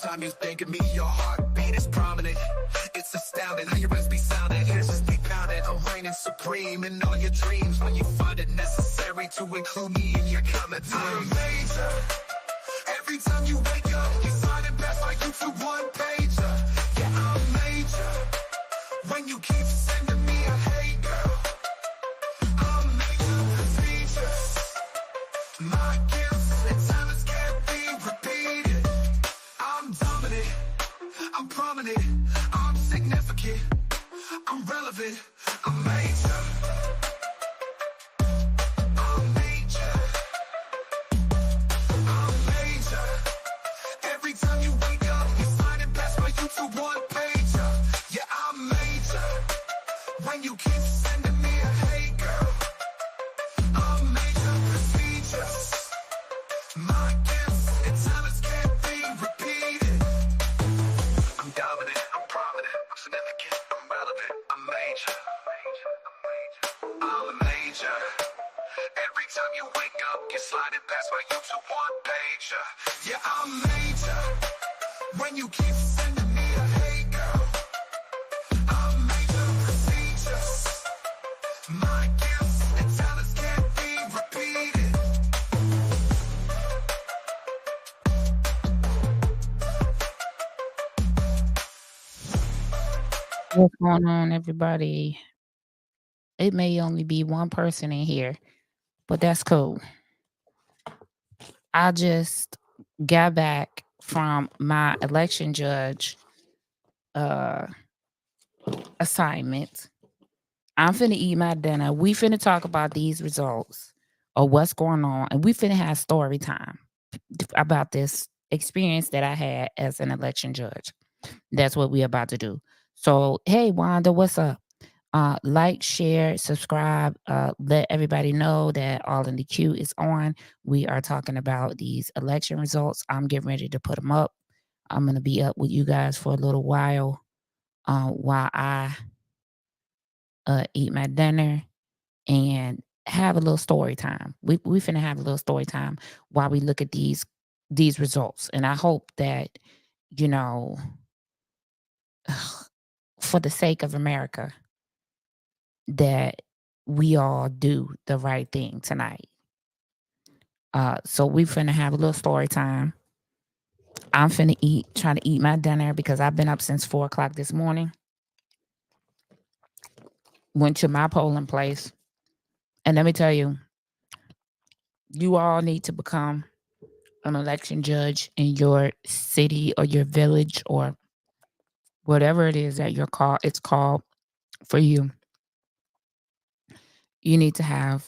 time you think of me, your heartbeat is prominent. It's astounding how your rest be sounding. Ears just be pounding. I'm reigning supreme in all your dreams when you find it necessary to include me in your comments. I'm major. Every time you wake up, you sign it best like you to one pager. Yeah, I'm major. When you keep sending me a hate girl, I'm major prestigious. My gifts and talents can't be repeated. I'm dominant, I'm prominent, I'm significant, I'm relevant, I'm major. I'm major. I'm major. Every time you wake up, you sign it best by you to one pager. Yeah, I'm major. When you keep sending me a hate girl, I'm major prestigious. My gifts and talents can't be repeated. I'm dominant, I'm prominent, I'm significant, I'm relevant, I'm major. I'm major. Every time you wake up, you slide it past my you to one pager. Yeah, I'm major. When you keep sending me a hate girl, I'm major prestigious. My gifts and talents can't be repeated. What's going on, everybody? It may only be one person in here, but that's cool. I just got back from my election judge uh assignment. I'm finna eat my dinner. We finna talk about these results or what's going on, and we finna have story time about this experience that I had as an election judge. That's what we're about to do. So, hey, Wanda, what's up? Like, share, subscribe, let everybody know that All in the Queue is on. We are talking about these election results. I'm getting ready to put them up. I'm going to be up with you guys for a little while I eat my dinner and have a little story time. We finna have a little story time while we look at these results. And I hope that, you know, for the sake of America, that we all do the right thing tonight. So we finna have a little story time. I'm finna trying to eat my dinner because I've been up since 4 o'clock this morning. Went to my polling place, and let me tell you, you all need to become an election judge in your city or your village or whatever it is that it's called for you. You need to have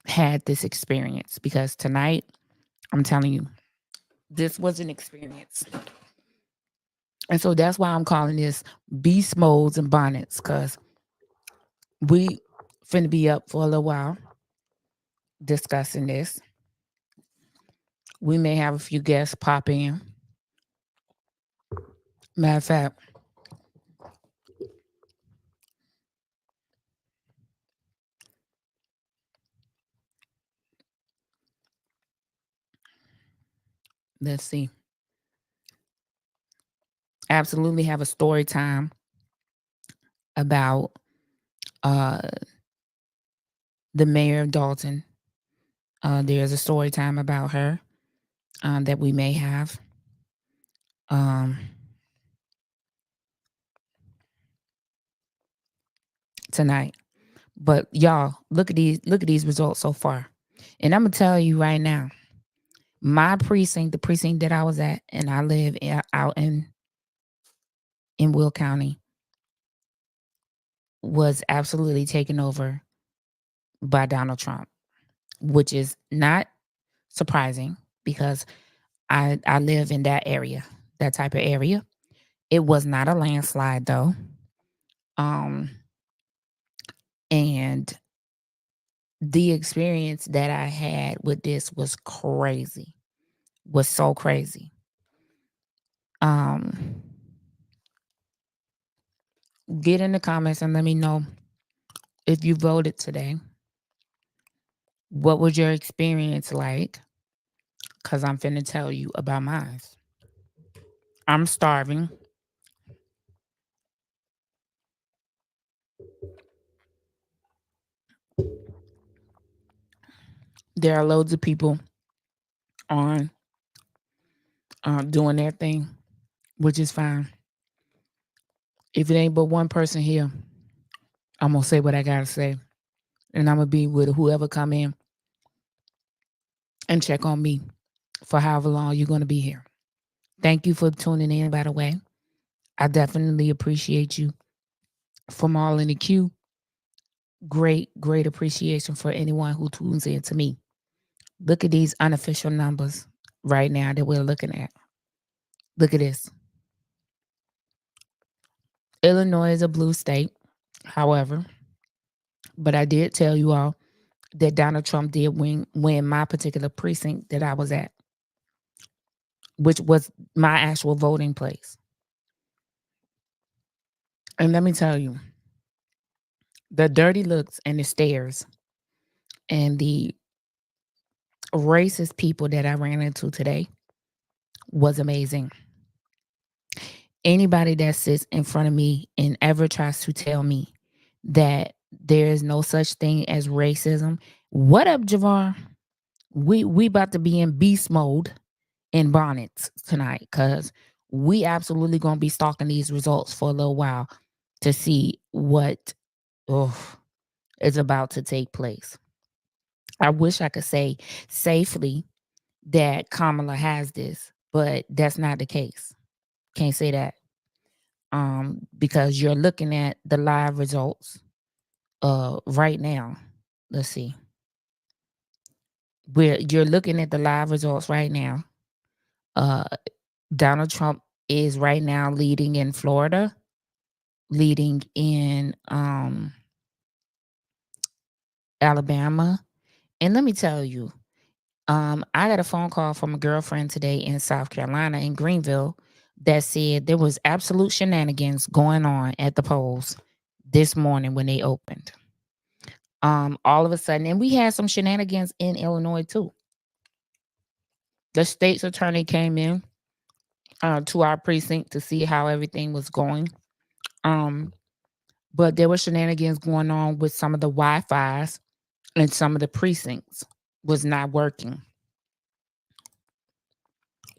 had this experience because tonight, I'm telling you, this was an experience. And so that's why I'm calling this Beast Modes and Bonnets, because we finna be up for a little while discussing this. We may have a few guests pop in. Matter of fact, let's see. Absolutely have a story time about uh the mayor of Dalton. There's a story time about her that we may have. Um, Tonight. But y'all, look at these results so far. And I'm gonna tell you right now, my precinct, the precinct that I was at, and I live out in Will County, was absolutely taken over by Donald Trump, which is not surprising because I live in that area, that type of area. It was not a landslide though. Um and the experience that I had with this was crazy. Was so crazy. Um get in the comments and let me know if you voted today. What was your experience like? because I'm finna tell you about mine. I'm starving. There are loads of people on doing their thing, which is fine. If it ain't but one person here, I'm gonna say what I gotta say, and I'm gonna be with whoever come in and check on me for however long you're gonna be here. Thank you for tuning in. By the way, I definitely appreciate you. From all in the queue, great appreciation for anyone who tunes in to me. Look at these unofficial numbers right now that we're looking at. Look at this. Illinois is a blue state, however, but I did tell you all that Donald Trump did win my particular precinct that I was at, which was my actual voting place. And let me tell you, the dirty looks and the stares and the racist people that I ran into today was amazing. Anybody that sits in front of me and ever tries to tell me that there is no such thing as racism, what up, Javar? We about to be in beast mode in Bonnets tonight because we absolutely gonna be stalking these results for a little while to see what is about to take place. I wish I could say safely that Kamala has this, but that's not the case. Can't say that. Because you're looking at the live results right now. Let's see. Where you're looking at the live results right now. Uh Donald Trump is right now leading in Florida, leading in Alabama. And let me tell you, I got a phone call from a girlfriend today in South Carolina in Greenville that said there was absolute shenanigans going on at the polls this morning when they opened. All of a sudden, and we had some shenanigans in Illinois too. The state's attorney came in to our precinct to see how everything was going. Um, but there were shenanigans going on with some of the Wi-Fi's and some of the precincts was not working.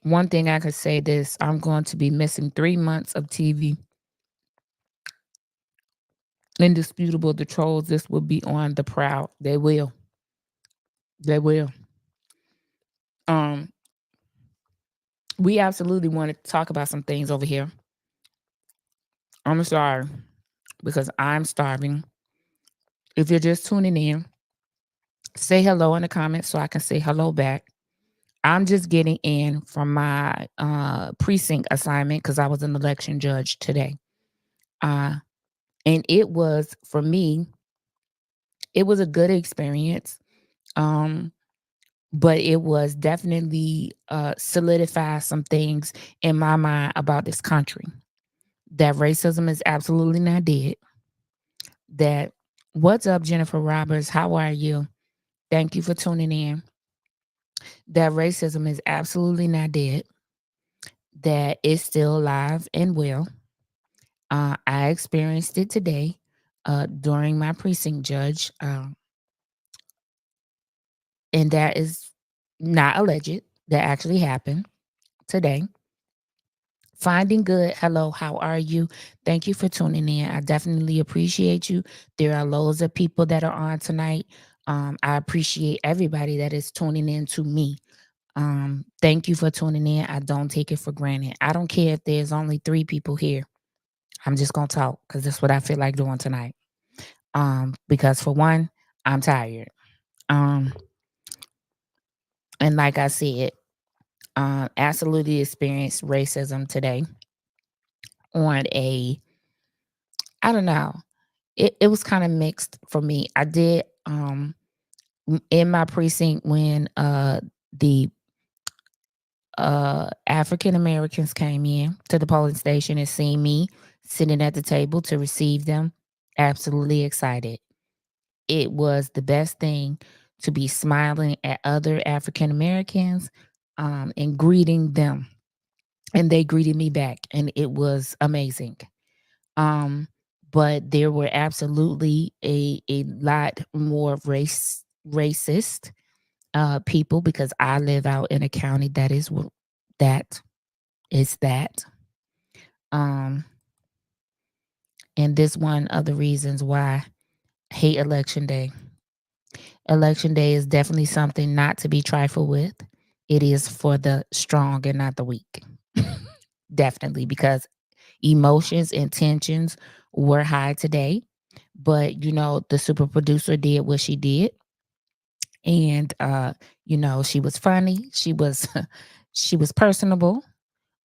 One thing I could say this, I'm going to be missing 3 months of TV. Indisputable, the trolls, this will be on the prowl. They will. They will. Um, we absolutely want to talk about some things over here. I'm sorry because I'm starving. If you're just tuning in, say hello in the comments so I can say hello back. I'm just getting in from my precinct assignment because I was an election judge today. Uh, and it was, for me, it was a good experience. Um, but it was definitely solidified some things in my mind about this country. That racism is absolutely not dead. That, what's up, Jennifer Roberts? How are you? Thank you for tuning in. That racism is absolutely not dead. That it's still alive and well. I experienced it today during my precinct judge, and that is not alleged. That actually happened today. Finding good. Hello, how are you? Thank you for tuning in. I definitely appreciate you. There are loads of people that are on tonight. I appreciate everybody that is tuning in to me. Thank you for tuning in. I don't take it for granted. I don't care if there's only 3 people here. I'm just gonna talk because that's what I feel like doing tonight. Because for one, I'm tired. Um, and like I said, absolutely experienced racism today on a, I don't know. It was kind of mixed for me. I did in my precinct when the African Americans came in to the polling station and seen me sitting at the table to receive them. Absolutely excited. It was the best thing to be smiling at other African Americans and greeting them, and they greeted me back, and it was amazing. Um, but there were absolutely a lot more racist people, because I live out in a county that that is that. Um, and this one of the reasons why I hate election day. Election day is definitely something not to be trifled with. It is for the strong and not the weak. Definitely, because emotions and tensions were high today. But the super producer did what she did. And she was funny. She was she was personable.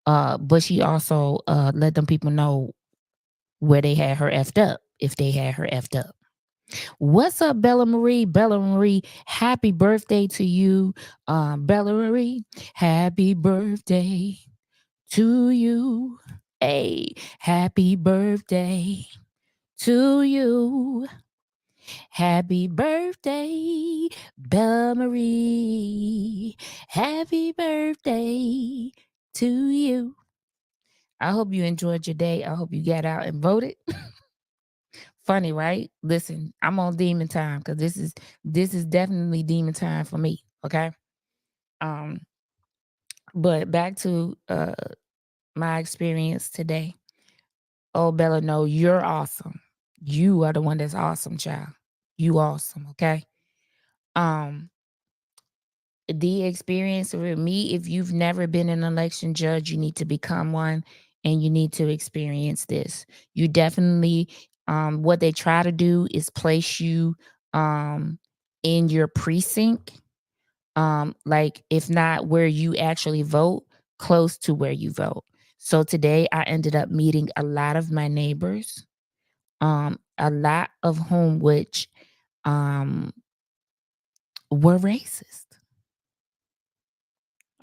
But she also let them people know where they had her effed up, if they had her effed up. What's up, Bella Marie? Bella Marie, happy birthday to you. Bella Marie, happy birthday to you. Hey, happy birthday to you. Happy birthday, Bella Marie. Happy birthday to you. I hope you enjoyed your day. I hope you got out and voted. Funny, right? Listen, I'm on demon time, because this is definitely demon time for me. Okay. Um, but back to my experience today. Oh, Bella, no, you're awesome. You are the one that's awesome, child. You awesome, okay? Um, the experience with me, if you've never been an election judge, you need to become one, and you need to experience this. You definitely, what they try to do is place you um in your precinct, like, if not where you actually vote, close to where you vote. So today I ended up meeting a lot of my neighbors, a lot of whom which um were racist.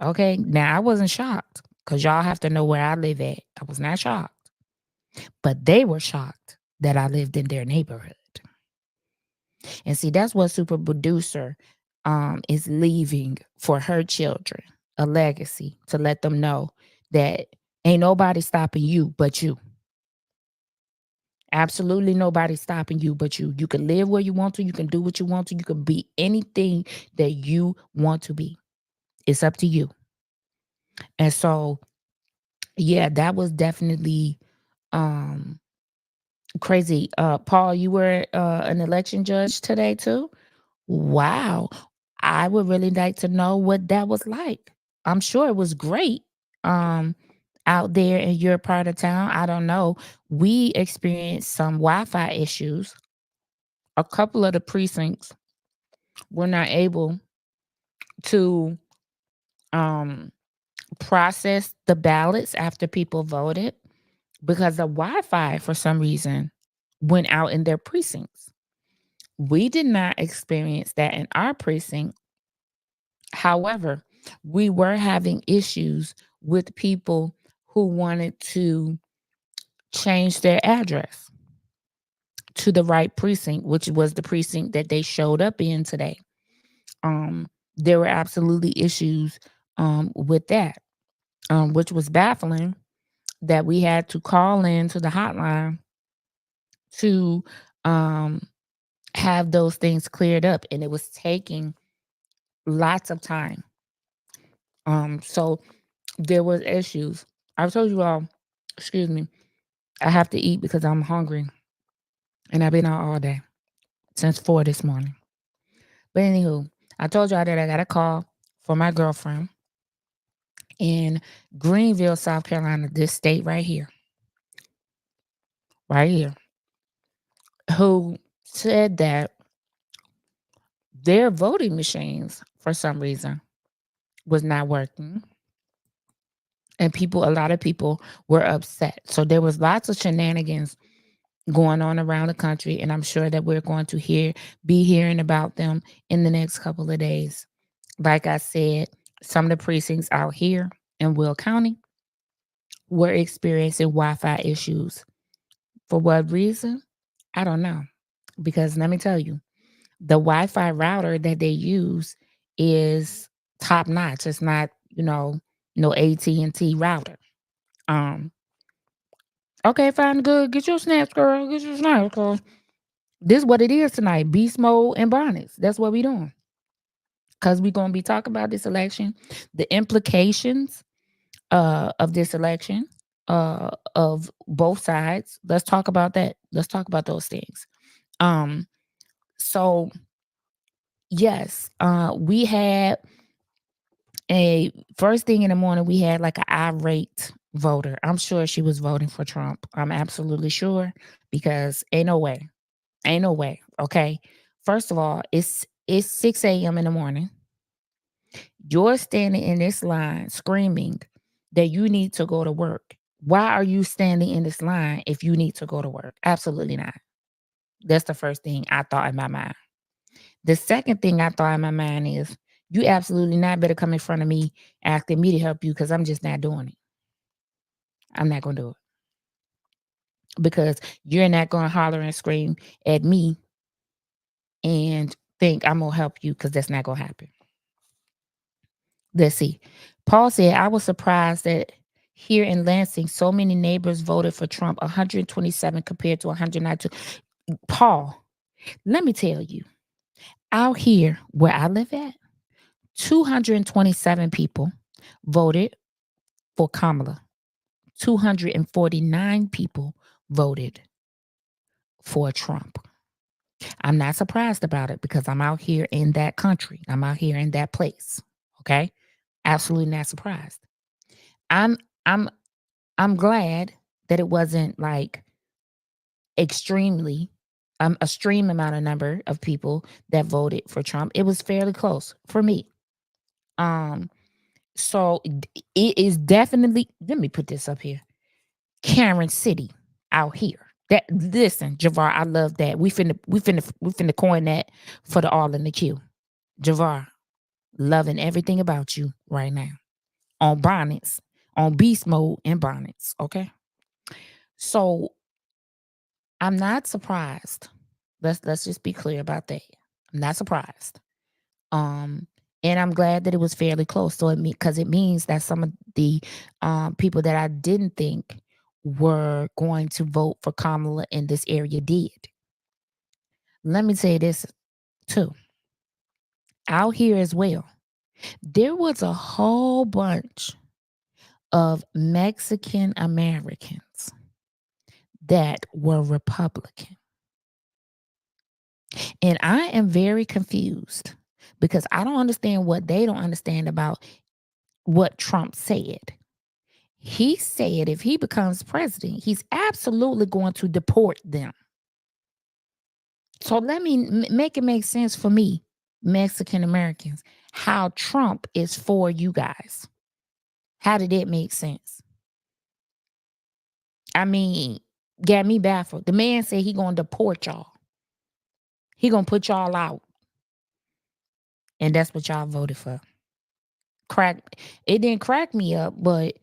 Okay, now I wasn't shocked, because y'all have to know where I live at. I was not shocked, but they were shocked that I lived in their neighborhood. And see, that's what super producer is leaving for her children, a legacy, to let them know that ain't nobody stopping you but you. Absolutely nobody stopping you but you. You can live where you want to. You can do what you want to. You can be anything that you want to be. It's up to you. And so, yeah, that was definitely um crazy. Paul, you were an election judge today too? Wow. I would really like to know what that was like. I'm sure it was great. Um out there in your part of town. I don't know. We experienced some Wi-Fi issues. A couple of the precincts were not able to um process the ballots after people voted, because the Wi-Fi, for some reason, went out in their precincts. We did not experience that in our precinct. However, we were having issues with people who wanted to change their address to the right precinct, which was the precinct that they showed up in today. There were absolutely issues with that, which was baffling, that we had to call in to the hotline to um, have those things cleared up, and it was taking lots of time. So there was issues. I've told you all, excuse me, I have to eat because I'm hungry, and I've been out all day since 4 this morning. But anywho, I told y'all that I got a call from my girlfriend in Greenville, South Carolina, this state right here, who said that their voting machines, for some reason, was not working, and a lot of people were upset. So there was lots of shenanigans going on around the country, and I'm sure that we're going to be hearing about them in the next couple of days. Like I said, some of the precincts out here in Will County were experiencing Wi-Fi issues. For what reason? I don't know. Because let me tell you, the Wi-Fi router that they use is top notch. It's not, you know, no AT&T router. Um, okay, fine, good. Get your snaps, girl. Get your snaps, girl. This is what it is tonight. Beast mode and bonnets. That's what we doing. Cause we're gonna be talking about this election, the implications of this election, of both sides. Let's talk about that. Let's talk about those things. Um, so yes, we had a first thing in the morning, we had like an irate voter. I'm sure she was voting for Trump. I'm absolutely sure because ain't no way. Ain't no way. Okay. First of all, it's 6 a.m. in the morning. You're standing in this line screaming that you need to go to work. Why are you standing in this line if you need to go to work? Absolutely not. That's the first thing I thought in my mind. The second thing I thought in my mind is you absolutely not better come in front of me asking me to help you because I'm just not doing it. I'm not going to do it because you're not going to holler and scream at me and think I'm going to help you because that's not going to happen. Let's see. Paul said, I was surprised that here in Lansing, so many neighbors voted for Trump, 127 compared to 192. Paul, let me tell you, out here where I live at, 227 people voted for Kamala. 249 people voted for Trump. I'm not surprised about it because I'm out here in that country. I'm out here in that place. Okay? Absolutely not surprised. I'm I'm I'm glad that it wasn't like extremely a extreme amount of number of people that voted for Trump. It was fairly close for me. Um so it is definitely, let me put this up here. Karen City out here. That listen, Javar, I love that. We finna coin that for the all in the queue. Javar, loving everything about you right now. On bonnets, on beast mode and bonnets. Okay. So I'm not surprised. Let's just be clear about that. I'm not surprised. Um, and I'm glad that it was fairly close. So because it means that some of the people that I didn't think were going to vote for Kamala in this area did. Let me say this too. Out here as well, there was a whole bunch of Mexican Americans that were Republican. And I am very confused because I don't understand what they don't understand about what Trump said. He said if he becomes president, he's absolutely going to deport them. So let me make it make sense for me, Mexican Americans, how Trump is for you guys. How did it make sense? I mean, got me baffled. The man said he gonna deport y'all. He gonna put y'all out. And that's what y'all voted for. It didn't crack me up, but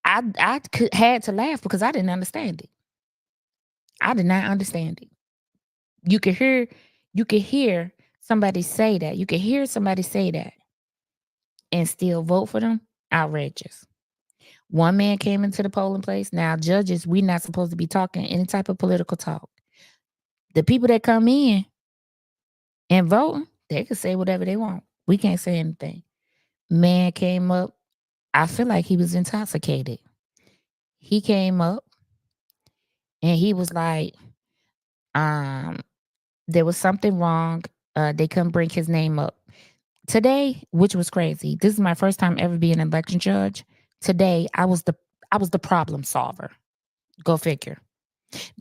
had to laugh because I didn't understand it. I did not understand it. You could hear somebody say that. You could hear somebody say that and still vote for them. Outrageous. One man came into the polling place. Now, judges, we're not supposed to be talking any type of political talk. The people that come in and vote, they can say whatever they want. We can't say anything. Man came up. I feel like he was intoxicated. He came up and he was like, um, there was something wrong. They couldn't bring his name up. Today, which was crazy. This is my first time ever being an election judge. Today, I was the problem solver. Go figure.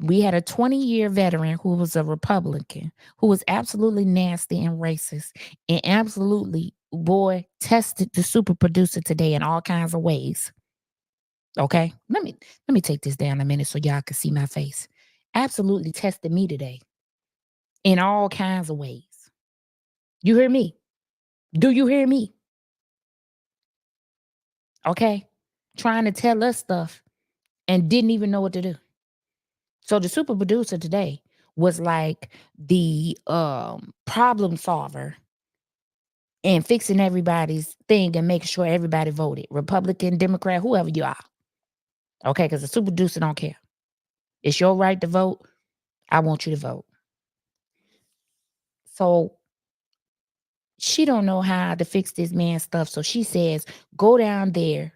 We had a 20-year veteran who was a Republican, who was absolutely nasty and racist, and absolutely, boy, tested the super producer today in all kinds of ways. Okay? Let me take this down a minute so y'all can see my face. Absolutely tested me today in all kinds of ways. You hear me? Do you hear me? Okay? Trying to tell us stuff and didn't even know what to do. So the super producer today was like the problem solver and fixing everybody's thing and making sure everybody voted, Republican, Democrat, whoever you are. Okay, because the super producer don't care. It's your right to vote. I want you to vote. So she don't know how to fix this man's stuff. So she says, go down there,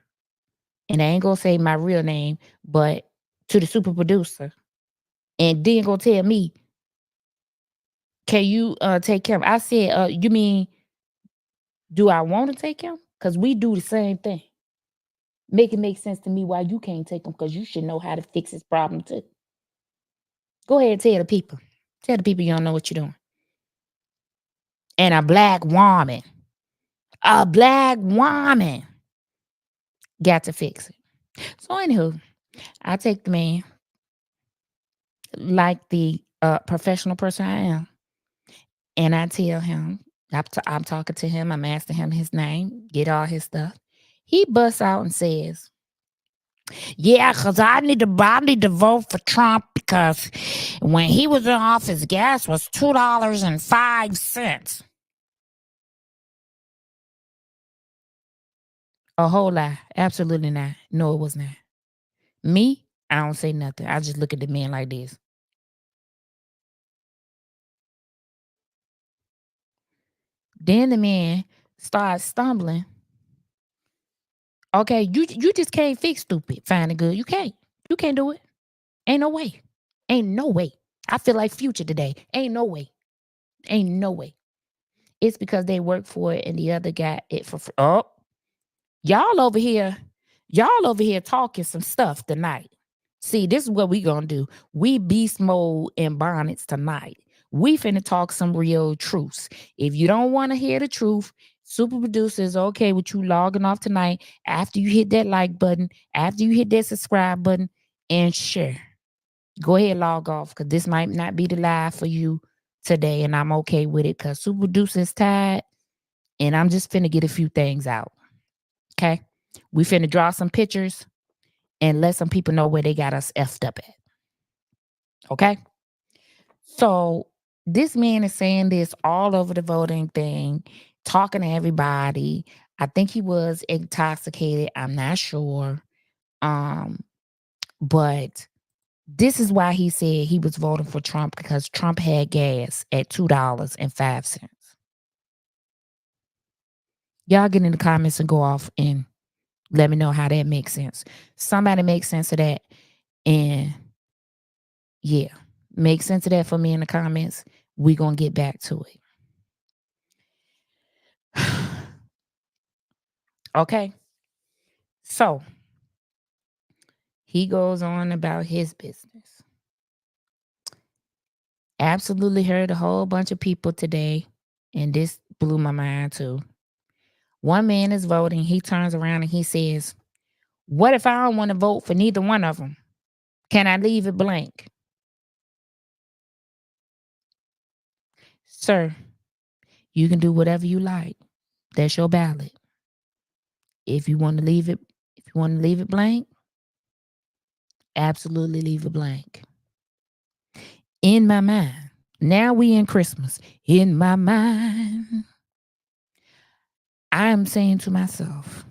and I ain't gonna say my real name, but to the super producer, and then go tell me, can you take care of him? I said, you mean, do I want to take him? Because we do the same thing. Make it make sense to me why you can't take him, because you should know how to fix his problem too. Go ahead and tell the people. Tell the people you don't know what you're doing. And a black woman got to fix it. So anywho, I take the man like the professional person I am, and I tell him, I'm talking to him, I'm asking him his name, get all his stuff. He busts out and says, yeah, because I need to vote for Trump because when he was in office, gas was $2.05. A whole lie. Absolutely not. No, it was not. Me, I don't say nothing. I just look at the man like this. Then the man starts stumbling. Okay, you just can't fix stupid, fine and good. You can't. You can't do it. Ain't no way. Ain't no way. I feel like Future today. Ain't no way. Ain't no way. It's because they work for it and the other got it for free. Oh, y'all over here, y'all over here talking some stuff tonight. See, this is what we gonna do. We beast mode and bonnets tonight. We finna talk some real truths. If you don't want to hear the truth, super producer is okay with you logging off tonight after you hit that like button, after you hit that subscribe button, and share. Go ahead, log off, because this might not be the live for you today, and I'm okay with it because super producer is tired, and I'm just finna get a few things out. Okay, we finna draw some pictures and let some people know where they got us effed up at. Okay. So this man is saying this all over the voting thing, talking to everybody. I think he was intoxicated. I'm not sure. Um, but this is why he said he was voting for Trump, because Trump had gas at $2.05. Y'all get in the comments and go off and let me know how that makes sense. Somebody make sense of that. And yeah, make sense of that for me in the comments. We gonna get back to it. Okay. So he goes on about his business. Absolutely heard a whole bunch of people today, and this blew my mind too. One man is voting. He turns around and he says, what if I don't want to vote for neither one of them? Can I leave it blank? Sir, you can do whatever you like. That's your ballot. If you want to leave it, if you want to leave it blank, absolutely leave it blank. In my mind, now we in Christmas. In my mind, I am saying to myself,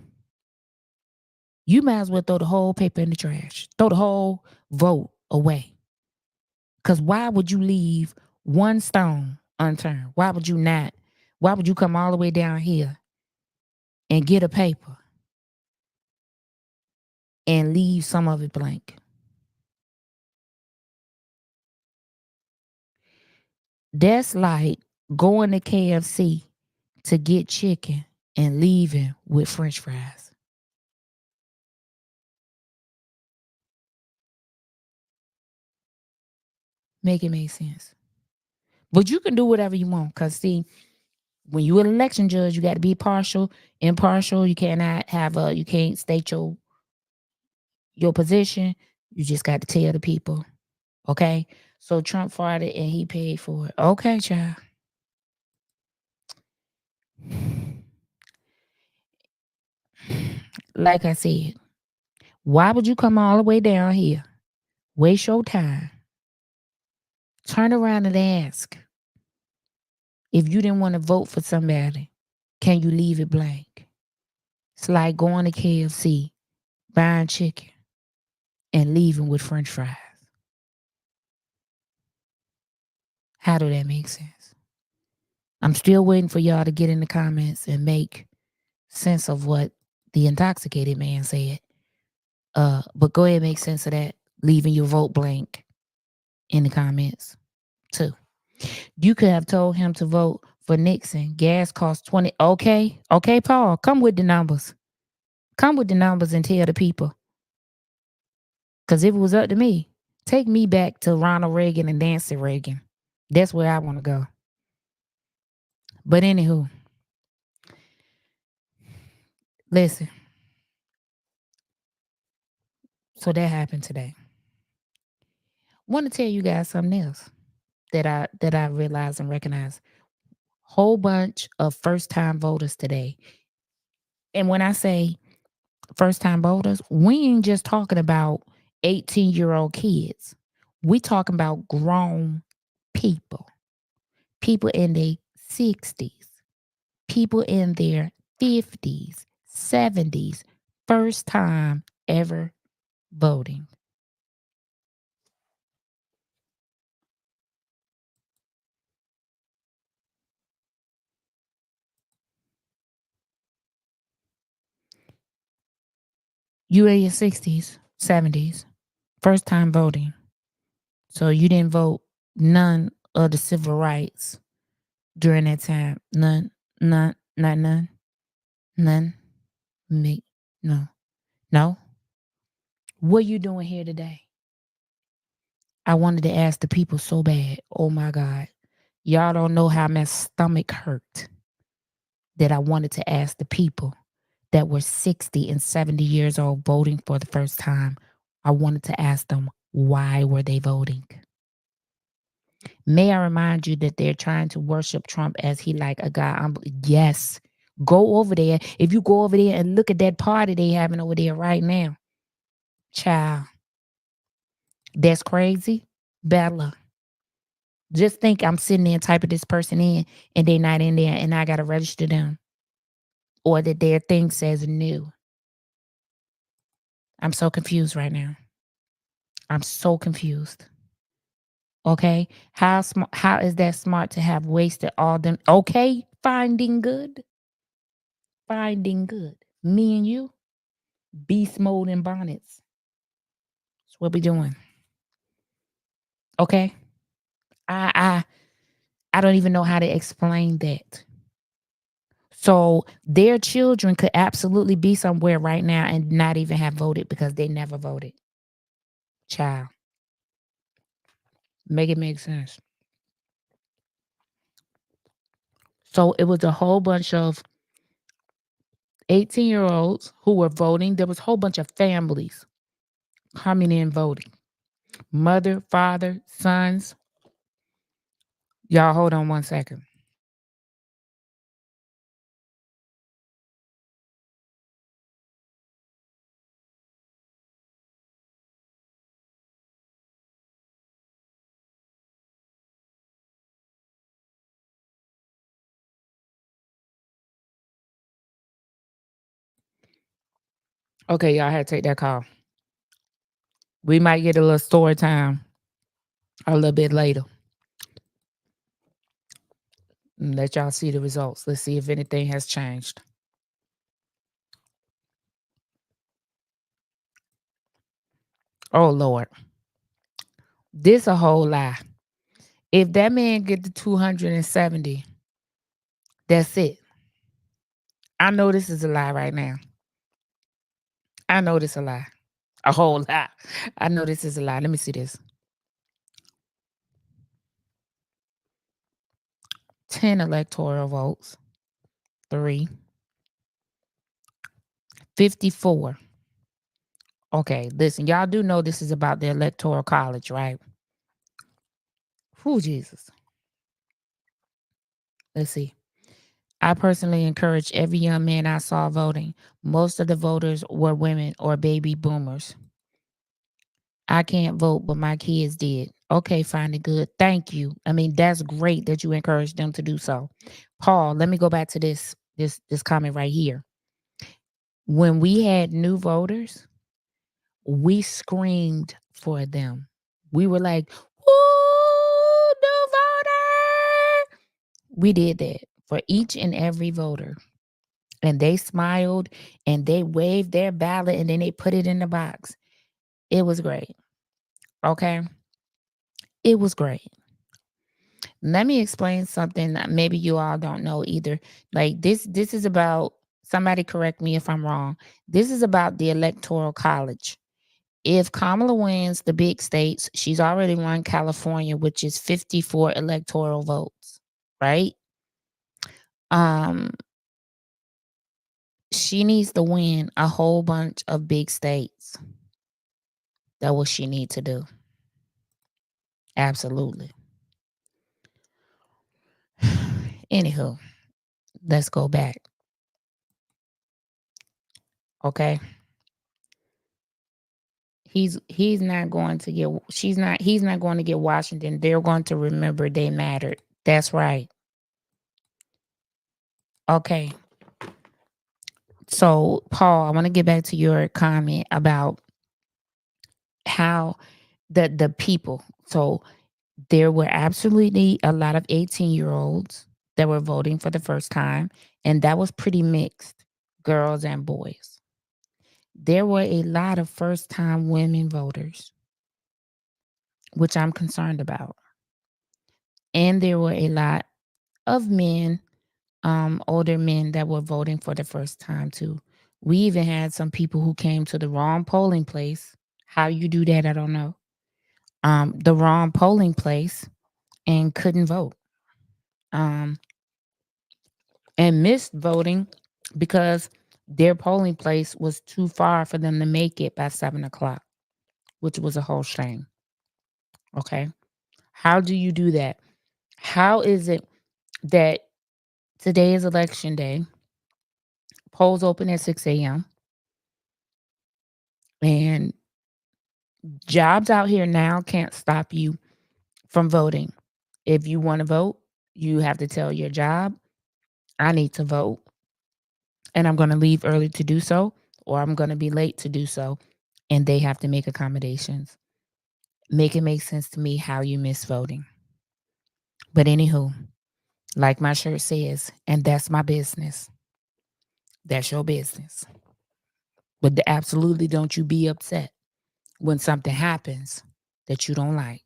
you might as well throw the whole paper in the trash. Throw the whole vote away. Because why would you leave one stone unturned? Why would you not? Why would you come all the way down here and get a paper and leave some of it blank? That's like going to KFC to get chicken and leaving with French fries. Make it make sense. But you can do whatever you want. Because, see, when you're an election judge, you got to be partial, impartial. You cannot have you can't state your position. You just got to tell the people. Okay? So Trump farted and he paid for it. Okay, child. Like I said, why would you come all the way down here, waste your time, turn around and ask if you didn't want to vote for somebody? Can you leave it blank? It's like going to KFC, buying chicken, and leaving with French fries. How do that make sense? I'm still waiting for y'all to get in the comments and make sense of what the intoxicated man said. But go ahead and make sense of that, leaving your vote blank in the comments too. You could have told him to vote for Nixon. Gas costs 20. Okay. Okay, Paul. Come with the numbers. Come with the numbers and tell the people. Because if it was up to me, take me back to Ronald Reagan and Nancy Reagan. That's where I want to go. But anywho, listen. So that happened today. Want to tell you guys something else that I realized and recognized. Whole bunch of first time voters today. And when I say first time voters, we ain't just talking about 18-year-old kids. We talking about grown people. People in their 60s, people in their 50s, 70s, first time ever voting. You in your 60s, 70s, first time voting. So you didn't vote none of the civil rights during that time. None, none, not none, none. Me, no, no. What you doing here today? I wanted to ask the people so bad. Oh my God. Y'all don't know how my stomach hurt that I wanted to ask the people that were 60 and 70 years old voting for the first time. I wanted to ask them, why were they voting? May I remind you that they're trying to worship Trump as he like a god? Yes. Go over there. If you go over there and look at that party they having over there right now, child, that's crazy. Bella. Just think I'm sitting there typing this person in and they not in there and I gotta register them. Or that their thing says new. I'm so confused right now. I'm so confused. Okay? How is that smart to have wasted all them? Okay, finding good. Finding good. Me and you, Beastmode and Bonnets. That's what we doing. Okay? I I I don't even know how to explain that. So their children could absolutely be somewhere right now and not even have voted because they never voted. Child. Make it make sense. So it was a whole bunch of 18-year-olds who were voting. There was a whole bunch of families coming in voting. Mother, father, sons. Y'all hold on one second. Okay, y'all had to take that call. We might get a little story time a little bit later. Let y'all see the results. Let's see if anything has changed. Oh Lord. This a whole lie. If that man get the 270, that's it. I know this is a lie right now. I know this a lie. A whole lie. I know this is a lie. Let me see this. 10 electoral votes. 3. 54. Okay, listen, y'all do know this is about the electoral college, right? Who Jesus? Let's see. I personally encourage every young man I saw voting. Most of the voters were women or baby boomers. I can't vote, but my kids did. Okay, fine and good. Thank you. I mean, that's great that you encourage them to do so. Paul, let me go back to this This comment right here. When we had new voters, we screamed for them. We were like, "Woo, new voter!" We did that for each and every voter. And they smiled and they waved their ballot and then they put it in the box. It was great. Okay. It was great. Let me explain something that maybe you all don't know either. Like this is about, somebody correct me if I'm wrong. This is about the electoral college. If Kamala wins the big states, she's already won California, which is 54 electoral votes, right? Um, she needs to win a whole bunch of big states. That's what she need to do. Absolutely. Anywho, let's go back. Okay. He's not going to get, he's not going to get Washington. They're going to remember they mattered. That's right. Okay. So, Paul, I want to get back to your comment about how the people. So there were absolutely a lot of 18-year-olds that were voting for the first time, and that was pretty mixed, girls and boys. There were a lot of first-time women voters, which I'm concerned about. And there were a lot of men, older men that were voting for the first time too. We even had some people who came to the wrong polling place. How you do that, I don't know. The wrong polling place and couldn't vote. Um, and missed voting because their polling place was too far for them to make it by 7 o'clock, which was a whole shame. Okay. How do you do that? How is it that today is election day, polls open at 6 a.m., and jobs out here now can't stop you from voting? If you want to vote, you have to tell your job, I need to vote, and I'm going to leave early to do so, or I'm going to be late to do so. And they have to make accommodations. Make it make sense to me how you miss voting. But anywho, like my shirt says, and that's my business. That's your business. But absolutely don't you be upset when something happens that you don't like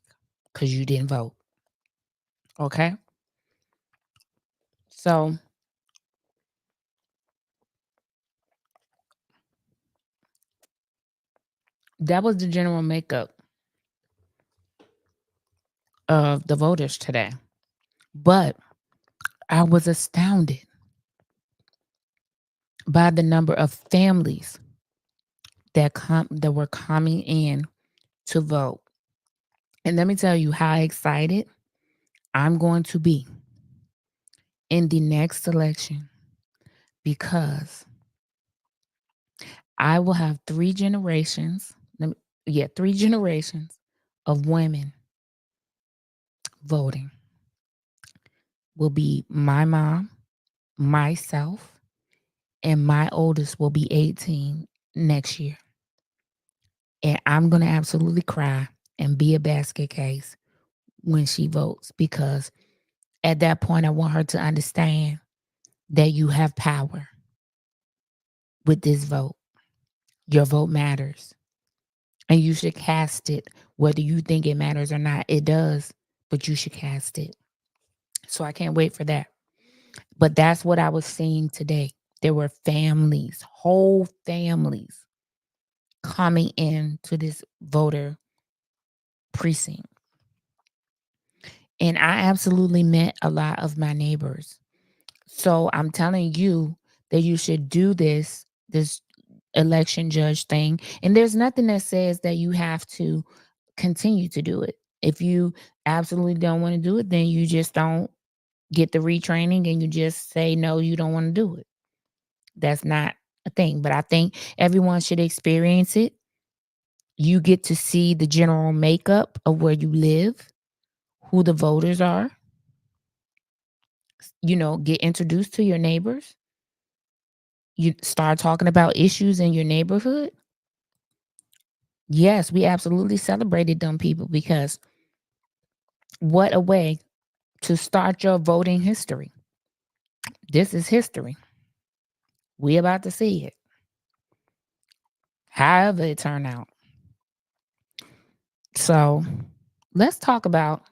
because you didn't vote. Okay? So that was the general makeup of the voters today. But I was astounded by the number of families that were coming in to vote. And let me tell you how excited I'm going to be in the next election, because I will have three generations, three generations of women voting. Will be my mom, myself, and my oldest will be 18 next year. And I'm going to absolutely cry and be a basket case when she votes, because at that point, I want her to understand that you have power with this vote. Your vote matters. And you should cast it, whether you think it matters or not. It does, but you should cast it. So I can't wait for that. But that's what I was seeing today. There were families, whole families, coming into this voter precinct. And I absolutely met a lot of my neighbors. So I'm telling you that you should do this election judge thing. And there's nothing that says that you have to continue to do it. If you absolutely don't want to do it, then you just don't get the retraining and you just say no, you don't want to do it. That's not a thing. But I think everyone should experience it. You get to see the general makeup of where you live, who the voters are, get introduced to your neighbors. You start talking about issues in your neighborhood. Yes, we absolutely celebrated them people because what a way to start your voting history. This is history. We about to see it. However it turned out. So let's talk about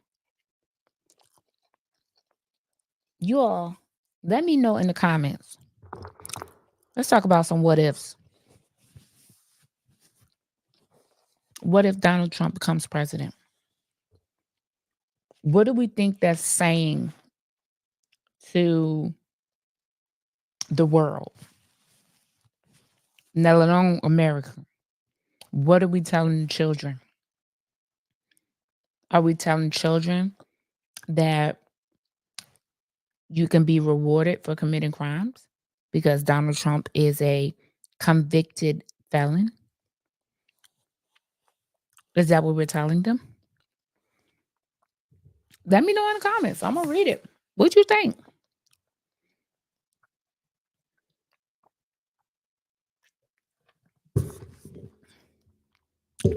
you all. Let me know in the comments. Let's talk about some what ifs. What if Donald Trump becomes president? What do we think that's saying to the world, let alone America? What are we telling the children? Are we telling children that you can be rewarded for committing crimes because Donald Trump is a convicted felon? Is that what we're telling them? Let me know in the comments. I'm going to read it. What you think?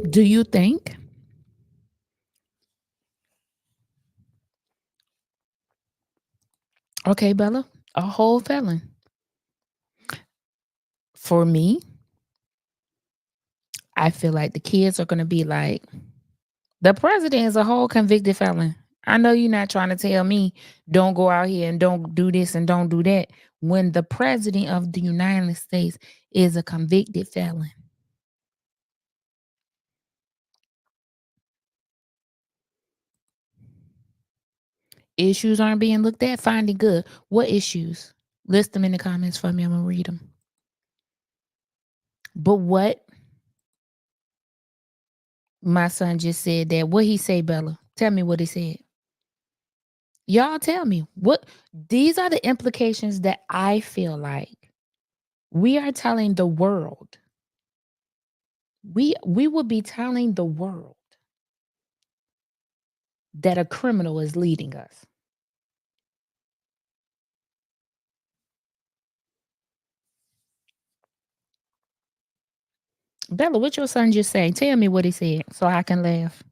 Do you think? Okay, Bella, a whole felon. For me, I feel like the kids are going to be like, the president is a whole convicted felon. I know you're not trying to tell me don't go out here and don't do this and don't do that when the president of the United States is a convicted felon. Issues aren't being looked at. Find it good. What issues? List them in the comments for me. I'm going to read them. But what my son just said that, what he say, Bella? Tell me what he said. Y'all tell me what these are the implications that I feel like we are telling the world. We will be telling the world that a criminal is leading us. Bella, what your son just say? Tell me what he said so I can laugh.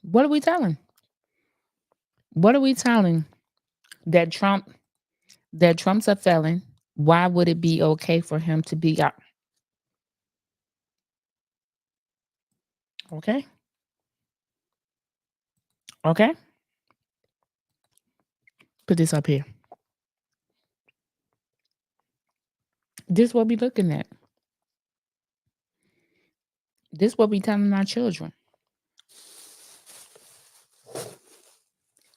What are we telling? What are we telling? That Trump's a felon. Why would it be okay for him to be out? Okay. Okay. Put this up here. This what we looking at. This what we telling our children.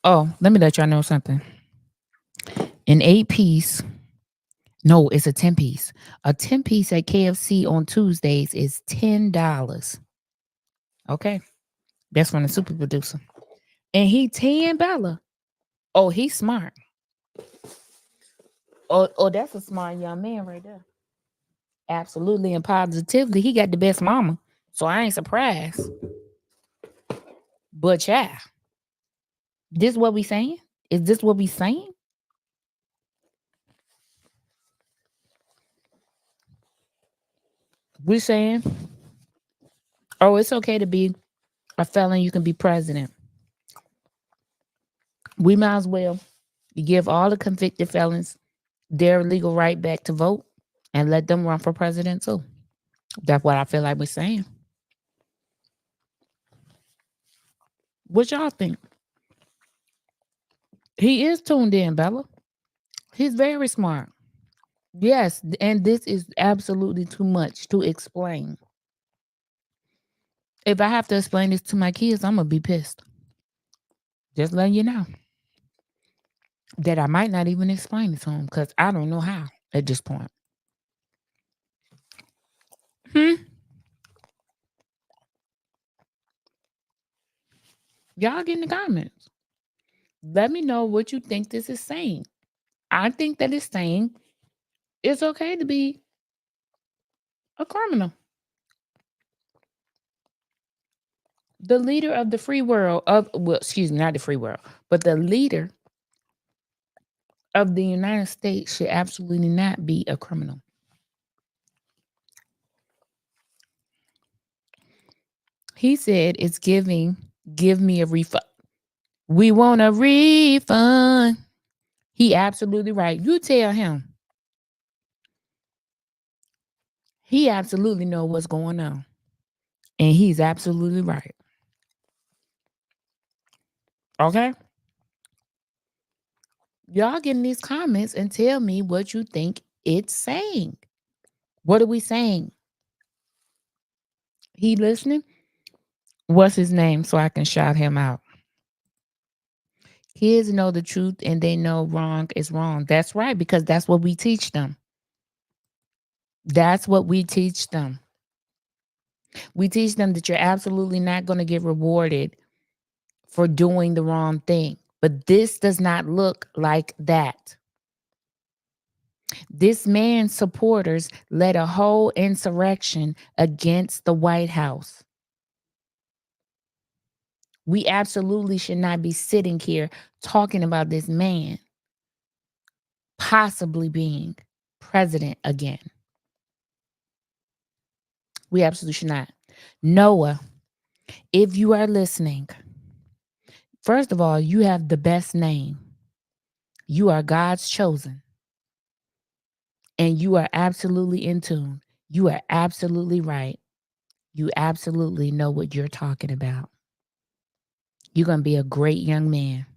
Oh, let me let y'all know something. An 8-piece, no, it's a 10-piece. A 10-piece at KFC on Tuesdays is $10. Okay. That's from the super producer. And he 10, Bella. Oh, he's smart. Oh, that's a smart young man right there. Absolutely and positively. He got the best mama. So I ain't surprised. But yeah. This what we saying? Is this what we saying? We're saying, oh, it's okay to be a felon. You can be president. We might as well give all the convicted felons their legal right back to vote and let them run for president too. That's what I feel like we're saying. What y'all think? He is tuned in, Bella. He's very smart. Yes, and this is absolutely too much to explain. If I have to explain this to my kids, I'm gonna be pissed. Just letting you know that I might not even explain it to them because I don't know how at this point. Hmm? Y'all get in the comments. Let me know what you think this is saying. I think that it's saying it's okay to be a criminal. The leader of the free world of well, excuse me, not the free world, but the leader of the United States should absolutely not be a criminal. He said it's give me a refund. We want a refund. He absolutely right. You tell him. He absolutely know what's going on. And he's absolutely right. Okay? Y'all get in these comments and tell me what you think it's saying. What are we saying? He listening? What's his name so I can shout him out? Kids know the truth and they know wrong is wrong. That's right, because that's what we teach them. That's what we teach them. We teach them that you're absolutely not going to get rewarded for doing the wrong thing. But this does not look like that. This man's supporters led a whole insurrection against the White House. We absolutely should not be sitting here talking about this man possibly being president again. We absolutely should not. Noah, if you are listening, first of all, you have the best name. You are God's chosen, and you are absolutely in tune. You are absolutely right. You absolutely know what you're talking about. You're going to be a great young man.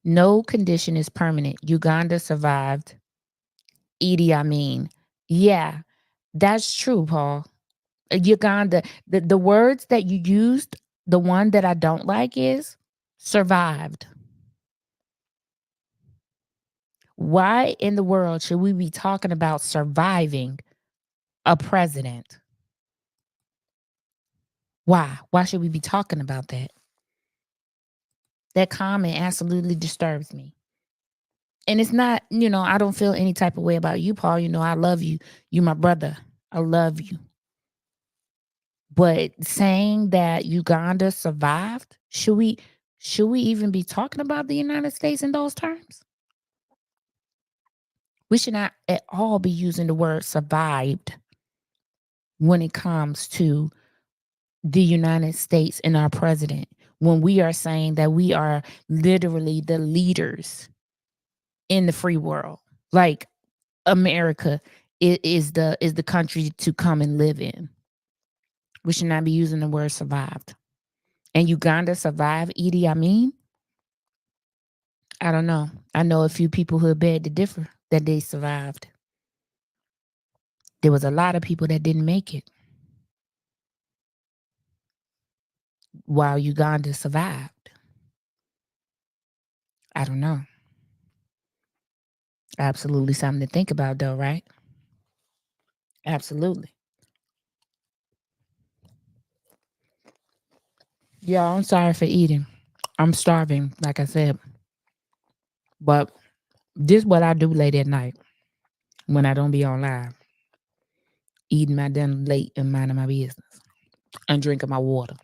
No condition is permanent. Uganda survived Idi Amin. Yeah, that's true, Paul. Uganda, the words that you used, the one that I don't like is survived. Why in the world should we be talking about surviving a president? Why? Why should we be talking about that? That comment absolutely disturbs me. And it's not, I don't feel any type of way about you, Paul. I love you. You my brother. I love you. But saying that Uganda survived, should we even be talking about the United States in those terms? We should not at all be using the word survived when it comes to the United States and our president, when we are saying that we are literally the leaders in the free world. Like America is the country to come and live in. We should not be using the word survived. And Uganda survived Idi Amin? I don't know. I know a few people who beg to differ that they survived. There was a lot of people that didn't make it while Uganda survived. I don't know. Absolutely something to think about, though, right? Absolutely. Yeah, I'm sorry for eating. I'm starving, like I said. But this is what I do late at night when I don't be on live. Eating my dinner late and minding my business. And drinking my water.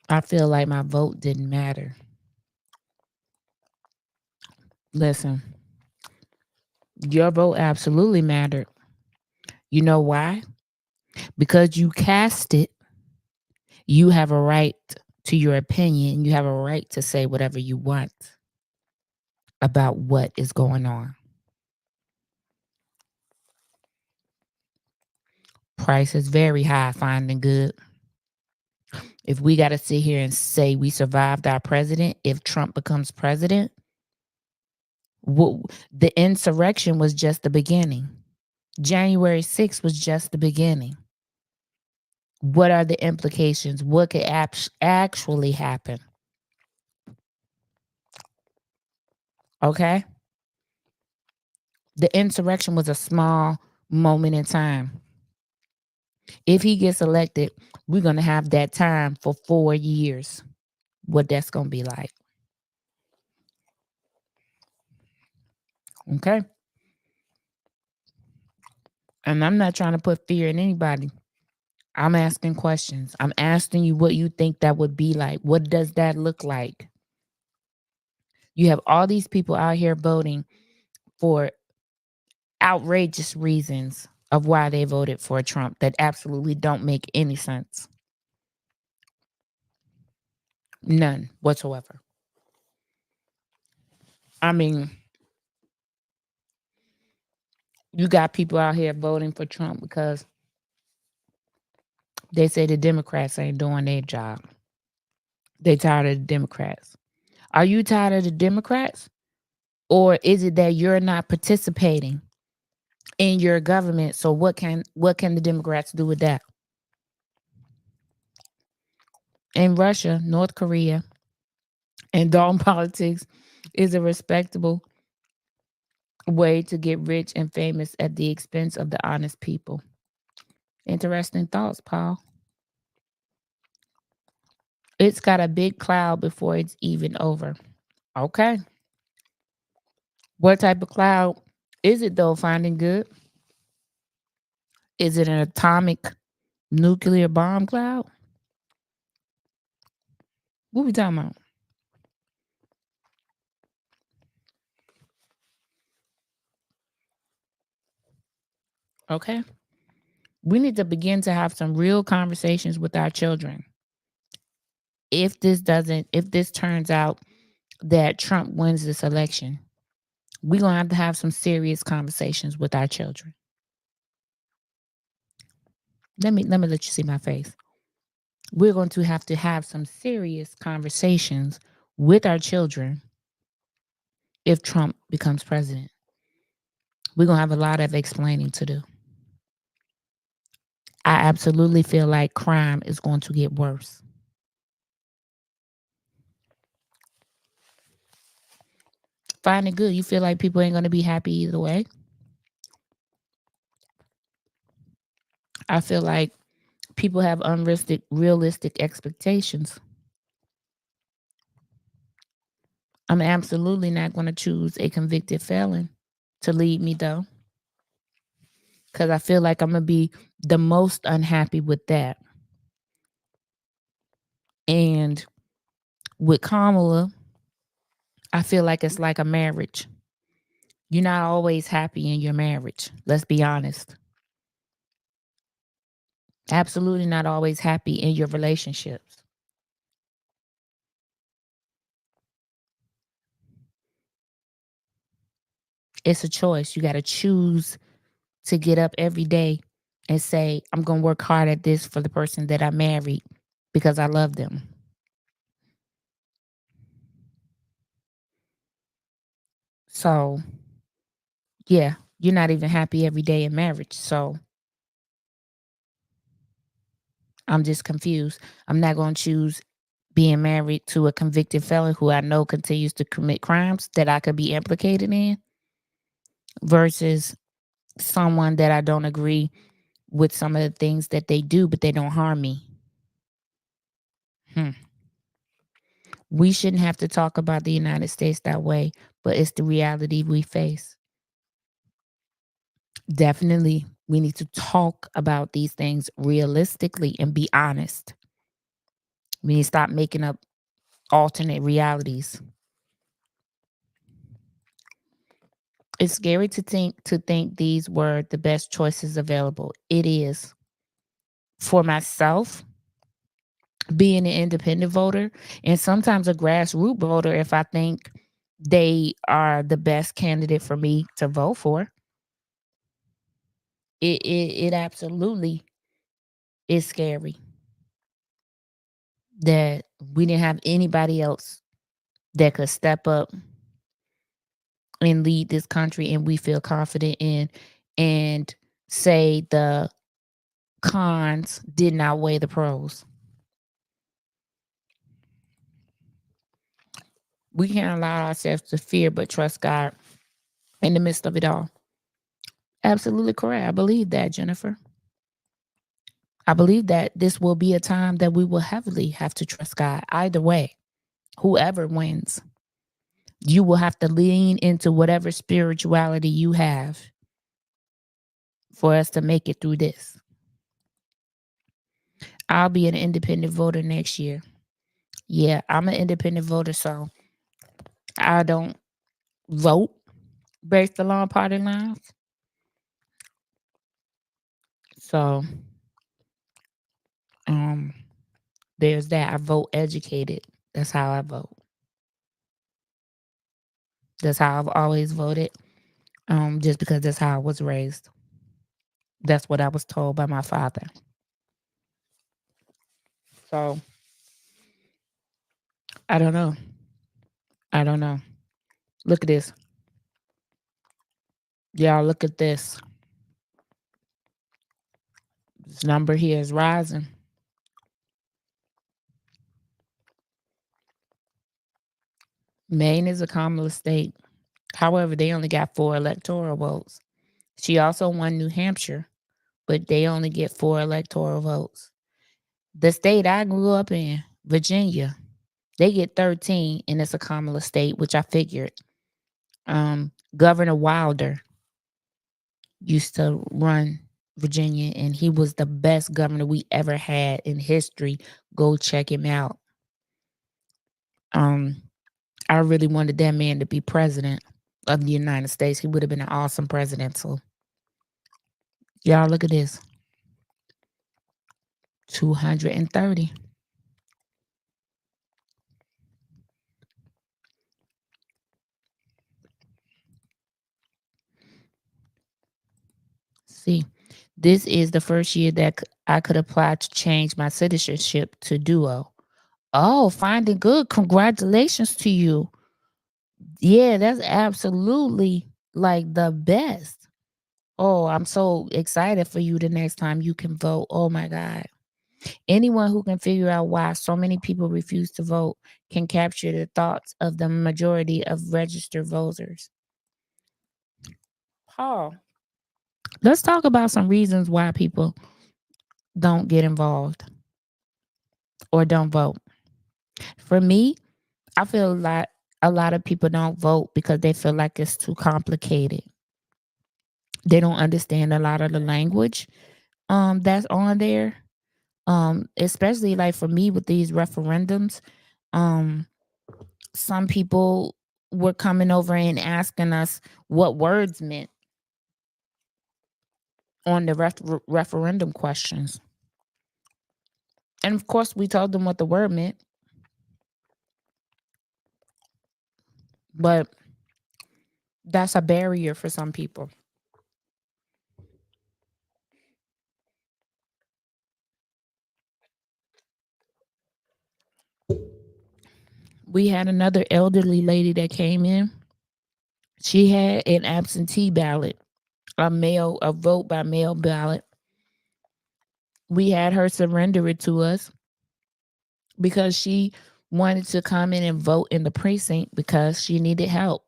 I feel like my vote didn't matter. Listen, your vote absolutely mattered. You know why? Because you cast it, you have a right to your opinion. You have a right to say whatever you want about what is going on. Price is very high, finding good. If we got to sit here and say we survived our president, if Trump becomes president, the insurrection was just the beginning. January 6th was just the beginning. What are the implications? What could actually happen? Okay? The insurrection was a small moment in time. If he gets elected, we're going to have that time for 4 years. What that's going to be like. Okay? And I'm not trying to put fear in anybody. I'm asking questions. I'm asking you what you think that would be like. What does that look like? You have all these people out here voting for outrageous reasons of why they voted for Trump that absolutely don't make any sense. None whatsoever. I mean, you got people out here voting for Trump because they say the Democrats ain't doing their job. They tired of the Democrats. Are you tired of the Democrats? Or is it that you're not participating in your government? So what can the Democrats do with that? In Russia, North Korea, and dog politics is a respectable way to get rich and famous at the expense of the honest people. Interesting thoughts, Paul. It's got a big cloud before it's even over. Okay. What type of cloud is it though? Finding good? Is it an atomic nuclear bomb cloud? What we talking about? Okay. We need to begin to have some real conversations with our children. If this turns out that Trump wins this election, we're gonna have some serious conversations with our children. Let me let you see my face. We're going to have some serious conversations with our children if Trump becomes president. We're gonna have a lot of explaining to do. I absolutely feel like crime is going to get worse. Find it good. You feel like people ain't gonna be happy either way. I feel like people have realistic expectations. I'm absolutely not going to choose a convicted felon to lead me though, because I feel like I'm gonna be the most unhappy with that. And with Kamala, I feel like it's like a marriage. You're not always happy in your marriage. Let's be honest. Absolutely not always happy in your relationships. It's a choice. You got to choose to get up every day and say, I'm going to work hard at this for the person that I married because I love them. So, yeah, you're not even happy every day in marriage. So, I'm just confused. I'm not going to choose being married to a convicted felon who I know continues to commit crimes that I could be implicated in versus someone that I don't agree with some of the things that they do, but they don't harm me. Hmm. We shouldn't have to talk about the United States that way, but it's the reality we face. Definitely, we need to talk about these things realistically and be honest. We need to stop making up alternate realities. It's scary to think these were the best choices available. It is. For myself, being an independent voter and sometimes a grassroots voter, if I think they are the best candidate for me to vote for, it absolutely is scary that we didn't have anybody else that could step up and lead this country and we feel confident in and say the cons did not outweigh the pros. We can't allow ourselves to fear but trust God in the midst of it all. Absolutely correct. I believe that, Jennifer. I believe that this will be a time that we will heavily have to trust God. Either way, whoever wins, you will have to lean into whatever spirituality you have for us to make it through this. I'll be an independent voter next year. Yeah, I'm an independent voter, so I don't vote based along party lines. So um there's that. I vote educated. That's how I vote. That's how I've always voted. Just because that's how I was raised. That's what I was told by my father. So I don't know. I don't know. Look at this. Y'all look at this. This number here is rising. Maine is a communist state. However, they only got 4 electoral votes. She also won New Hampshire, but they only get 4 electoral votes. The state I grew up in, Virginia, they get 13, and it's a communist state, which I figured. Governor Wilder used to run Virginia, and he was the best governor we ever had in history. Go check him out. Um, I really wanted that man to be president of the United States. He would have been an awesome president. So, y'all look at this 230. See, this is the first year that I could apply to change my citizenship to duo. Oh, finding good. Congratulations to you. Yeah, that's absolutely like the best. Oh, I'm so excited for you the next time you can vote. Oh my God. Anyone who can figure out why so many people refuse to vote can capture the thoughts of the majority of registered voters. Paul, let's talk about some reasons why people don't get involved or don't vote. For me, I feel like a lot of people don't vote because they feel like it's too complicated. They don't understand a lot of the language that's on there. Especially like for me with these referendums, um some people were coming over and asking us what words meant on the referendum questions. And of course, we told them what the word meant, but that's a barrier for some people. We had another elderly lady that came in. She had an absentee ballot, a vote by mail ballot. We had her surrender it to us because she wanted to come in and vote in the precinct because she needed help.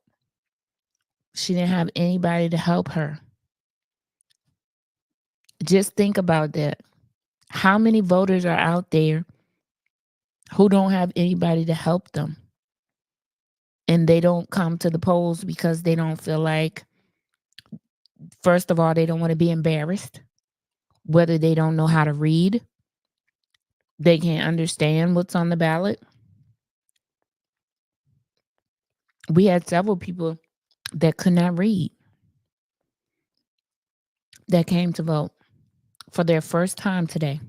She didn't have anybody to help her. Just think about that. How many voters are out there who don't have anybody to help them? And they don't come to the polls because they don't feel like, first of all, they don't want to be embarrassed, whether they don't know how to read, they can't understand what's on the ballot. We had several people that could not read that came to vote for their first time today.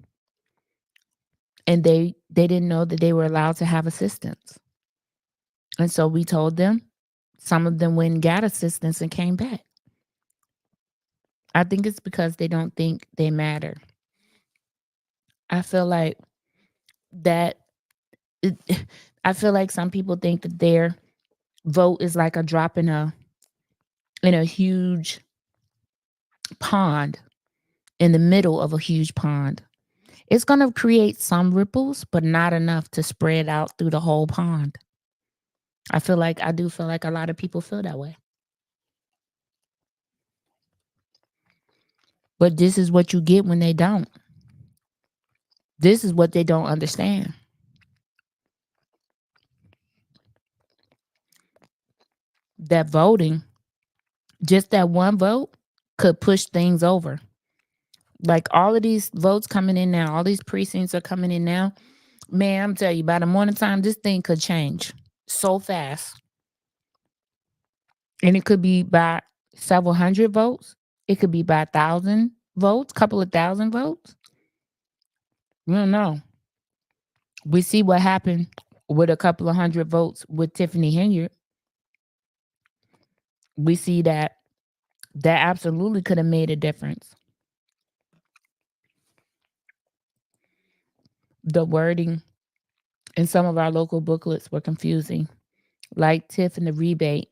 And they didn't know that they were allowed to have assistance. And so we told them, some of them went and got assistance and came back. I think it's because they don't think they matter. I feel like that it, I feel like some people think that their vote is like a drop in a huge pond, in the middle of a huge pond. It's going to create some ripples, but not enough to spread out through the whole pond. I do feel like a lot of people feel that way. But this is what you get when they don't. This is what they don't understand. That voting, just that one vote, could push things over. Like all of these votes coming in now, all these precincts are coming in now. Man, I'm telling you, by the morning time, this thing could change so fast. And it could be by several hundred votes. It could be by 1,000 votes, couple of thousand votes. We don't know. We see what happened with a couple of hundred votes with Tiffany Henyard. We see that that absolutely could have made a difference. The wording in some of our local booklets were confusing, like Tiff and the rebate.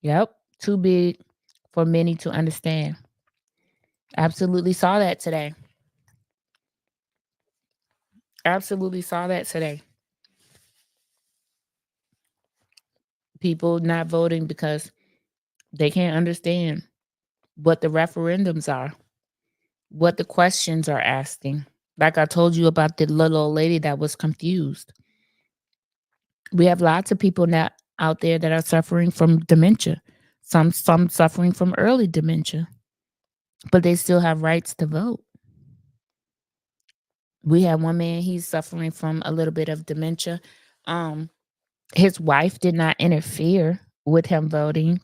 Yep, too big for many to understand. Absolutely saw that today. Absolutely saw that today. People not voting because they can't understand what the referendums are, what the questions are asking. Like I told you about the little old lady that was confused. We have lots of people now out there that are suffering from dementia. Some suffering from early dementia, but they still have rights to vote. We have one man, he's suffering from a little bit of dementia. Um, his wife did not interfere with him voting,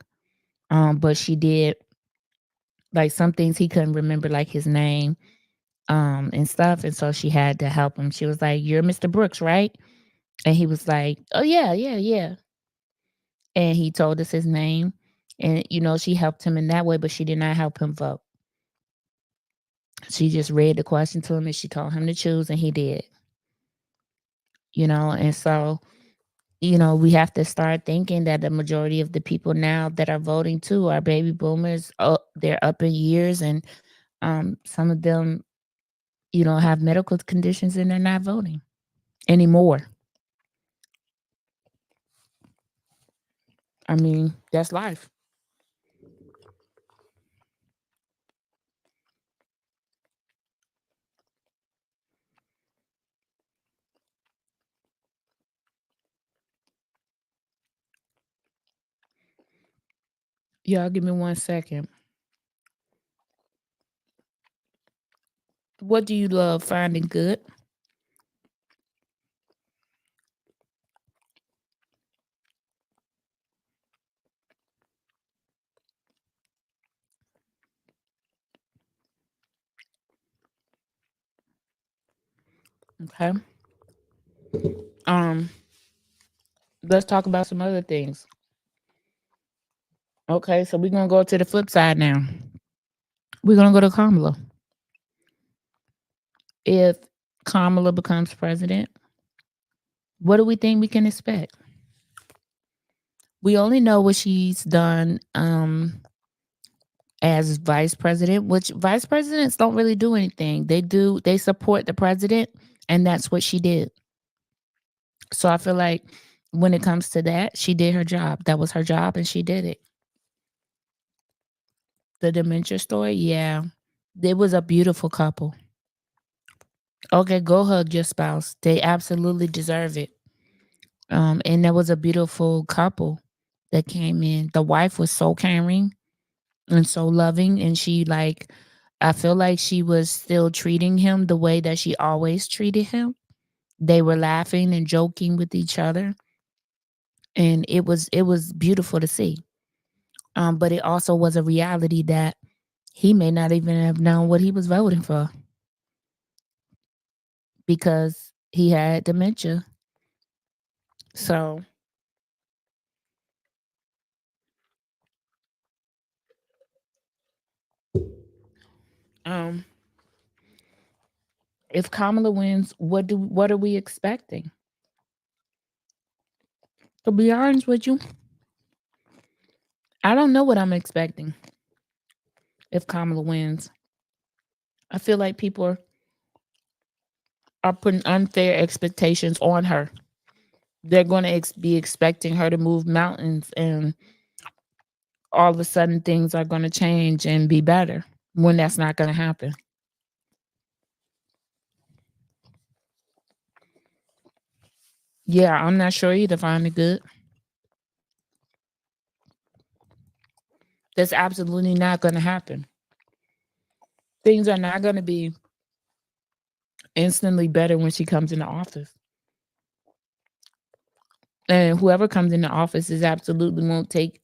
but she did like some things he couldn't remember, like his name, and stuff. And so she had to help him. She was like, "You're Mr. Brooks, right?" And he was like, "Oh yeah, yeah, yeah." And he told us his name, and she helped him in that way, but she did not help him vote. She just read the question to him, and she told him to choose, and he did. And so we have to start thinking that the majority of the people now that are voting too are baby boomers. They're up in years, and some of them, have medical conditions, and they're not voting anymore. I mean, that's life. Y'all, give me 1 second. What do you love finding good? Okay. Um, let's talk about some other things. Okay, so we're gonna go to the flip side now. We're gonna go to Kamala. If Kamala becomes president, what do we think we can expect? We only know what she's done as vice president, which vice presidents don't really do anything. They support the president, and that's what she did. So I feel like when it comes to that, she did her job. That was her job, and she did it. The dementia story, yeah. It was a beautiful couple. Okay, go hug your spouse. They absolutely deserve it. And there was a beautiful couple that came in. The wife was so caring and so loving, and I feel like she was still treating him the way that she always treated him. They were laughing and joking with each other, and it was beautiful to see. But it also was a reality that he may not even have known what he was voting for because he had dementia. So, um, if Kamala wins, what are we expecting? To be honest with you, I don't know what I'm expecting if Kamala wins. I feel like people are putting unfair expectations on her. They're going to be expecting her to move mountains, and all of a sudden things are going to change and be better when that's not going to happen. Yeah, I'm not sure either, find it good. That's absolutely not going to happen. Things are not going to be instantly better when she comes into office. And whoever comes into office is absolutely won't take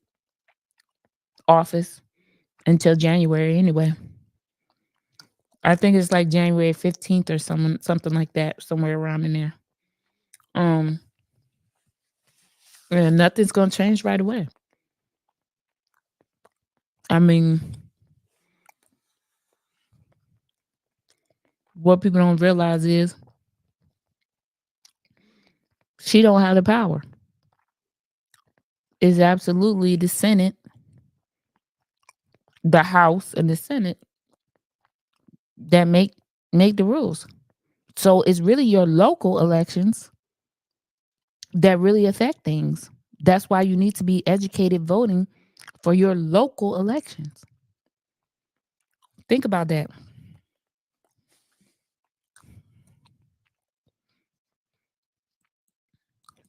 office until January anyway. I think it's like January 15th or something like that, somewhere around in there. Um, and nothing's gonna change right away. I mean, what people don't realize is she don't have the power. It's absolutely the Senate, the House, and the Senate that make the rules. So it's really your local elections that really affect things. That's why you need to be educated voting for your local elections. Think about that.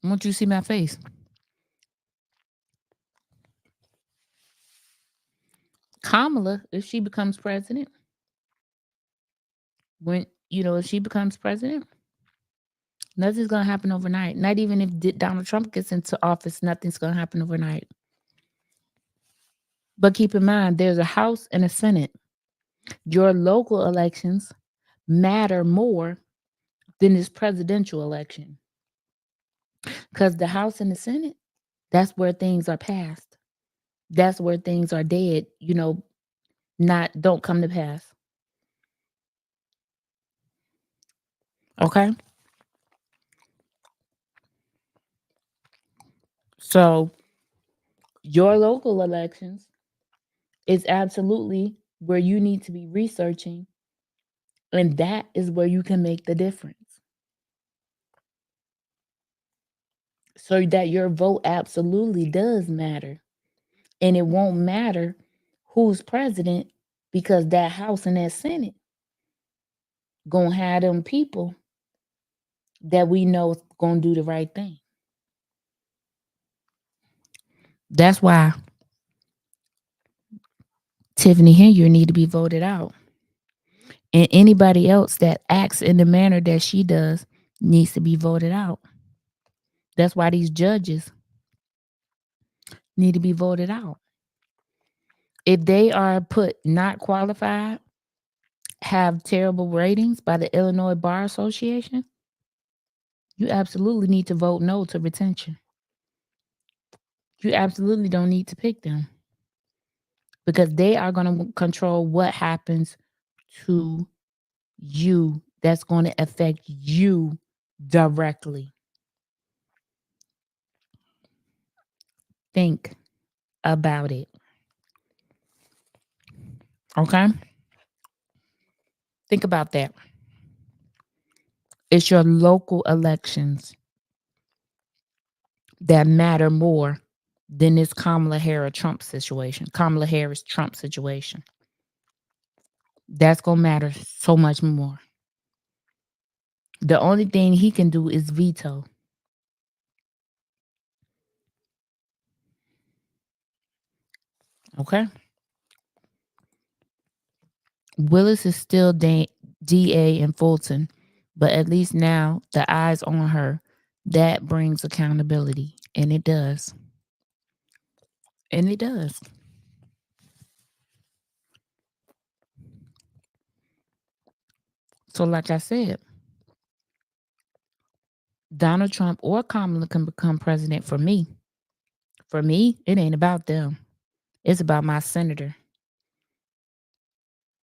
Once you see my face, Kamala, if she becomes president, when if she becomes president, nothing's gonna happen overnight. Not even if Donald Trump gets into office, nothing's gonna happen overnight. But keep in mind, there's a House and a Senate. Your local elections matter more than this presidential election because the House and the Senate, that's where things are passed. That's where things are dead. Not don't come to pass. Okay, so your local elections is absolutely where you need to be researching, and that is where you can make the difference. So that your vote absolutely does matter. And it won't matter who's president because that House and that Senate gonna have them people that we know is gonna do the right thing. That's why Tiffany Henry need to be voted out. And anybody else that acts in the manner that she does needs to be voted out. That's why these judges need to be voted out. If they are put not qualified, have terrible ratings by the Illinois Bar Association, you absolutely need to vote no to retention. You absolutely don't need to pick them because they are going to control what happens to you that's going to affect you directly. Think about it. Okay? Think about that. It's your local elections that matter more than this Kamala Harris Trump situation. Kamala Harris Trump situation. That's going to matter so much more. The only thing he can do is veto. Okay? Willis is still DA in Fulton, but at least now the eyes on her, that brings accountability. And it does. And it does. So, like I said, Donald Trump or Kamala can become president for me. For me, it ain't about them. It's about my senator.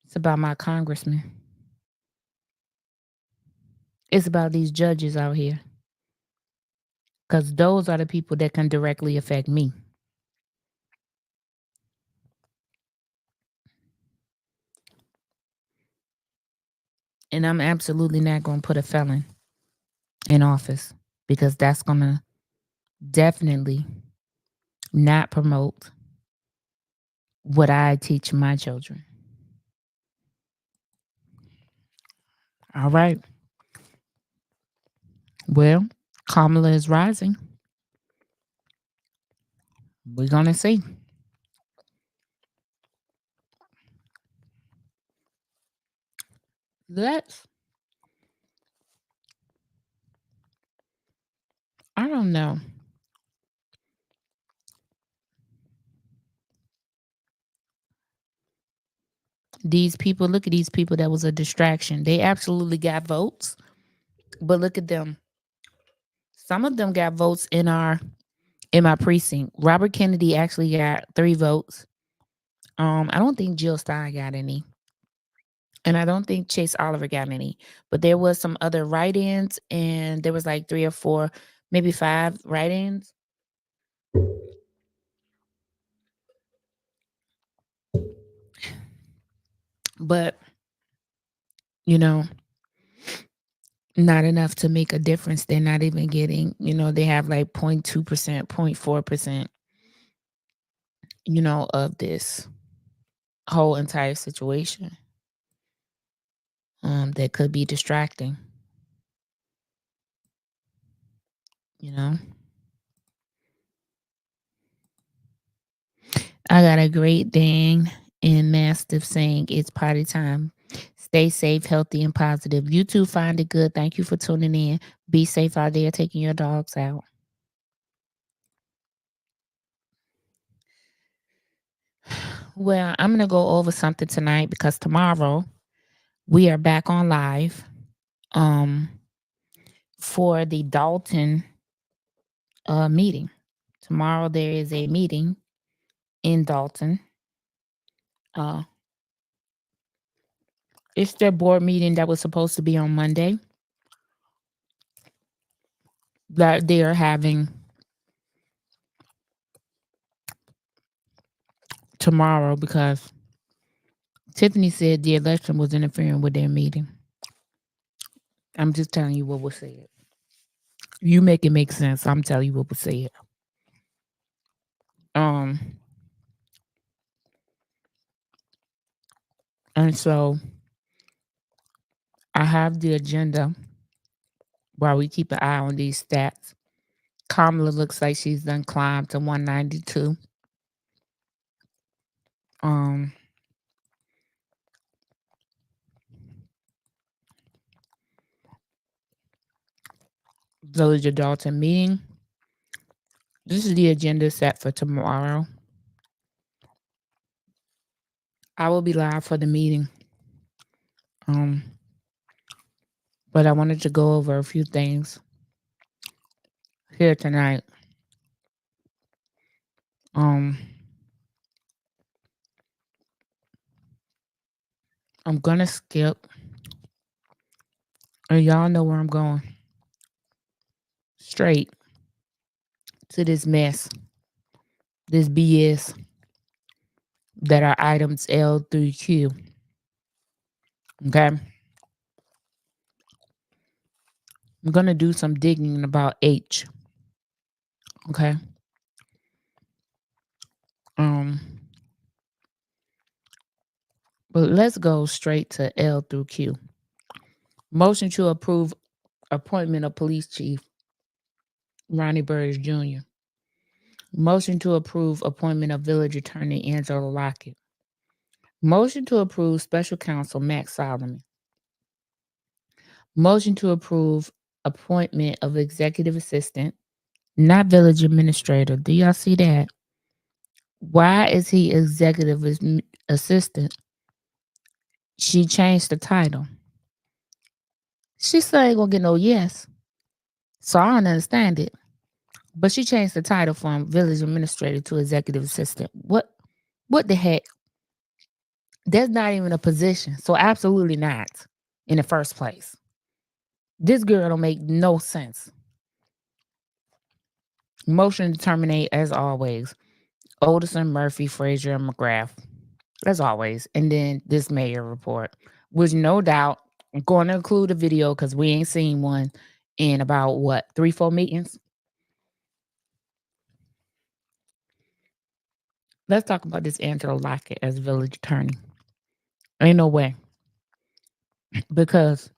It's about my congressman. It's about these judges out here. Because those are the people that can directly affect me. And I'm absolutely not going to put a felon in office because that's going to definitely not promote what I teach my children. All right. Well, Kamala is rising. We're going to see. Let's I don't know. These people, look at these people that was a distraction. They absolutely got votes, but look at them. Some of them got votes in my precinct. Robert Kennedy actually got 3 votes. I don't think Jill Stein got any. And I don't think Chase Oliver got any. But there was some other write-ins and there was like 3 or 4, maybe 5 write-ins. But, you know, not enough to make a difference. They're not even getting, they have like 0.2%, 0.4%, of this whole entire situation. That could be distracting, you know. I got a great Dane and Mastiff saying it's party time. Stay safe, healthy, and positive. You too find it good. Thank you for tuning in. Be safe out there taking your dogs out. Well, I'm gonna go over something tonight because tomorrow we are back on live. Um for the Dalton meeting. Tomorrow there is a meeting in Dalton. Uh it's their board meeting that was supposed to be on Monday that they are having tomorrow because Tiffany said the election was interfering with their meeting. I'm just telling you what was said. You make it make sense. I'm telling you what was said. Um, and so I have the agenda while we keep an eye on these stats. Kamala looks like she's done climbed to 192. Um, Village of Dalton meeting. This is the agenda set for tomorrow. I will be live for the meeting. Um, but I wanted to go over a few things here tonight. Um, I'm gonna skip, and y'all know where I'm going. Straight to this mess, this BS that are items L through Q. Okay, I'm gonna do some digging about H. Okay, um, but let's go straight to L through Q. Motion to approve appointment of police chief Ronnie Burris Jr. Motion to approve appointment of village attorney Angela Lockett. Motion to approve special counsel Max Solomon. Motion to approve appointment of executive assistant, not village administrator. Do y'all see that? Why is he executive assistant? She changed the title. She still ain't gonna get no yes. So I don't understand it. But she changed the title from village administrator to executive assistant. What the heck? That's not even a position. So absolutely not in the first place. This girl don't make no sense. Motion to terminate as always. Alderson, Murphy, Frazier, and McGrath. As always. And then this mayor report. Which no doubt I'm going to include a video because we ain't seen one in about what, 3-4 meetings. Let's talk about this Angela Lockett as village attorney. Ain't no way. Because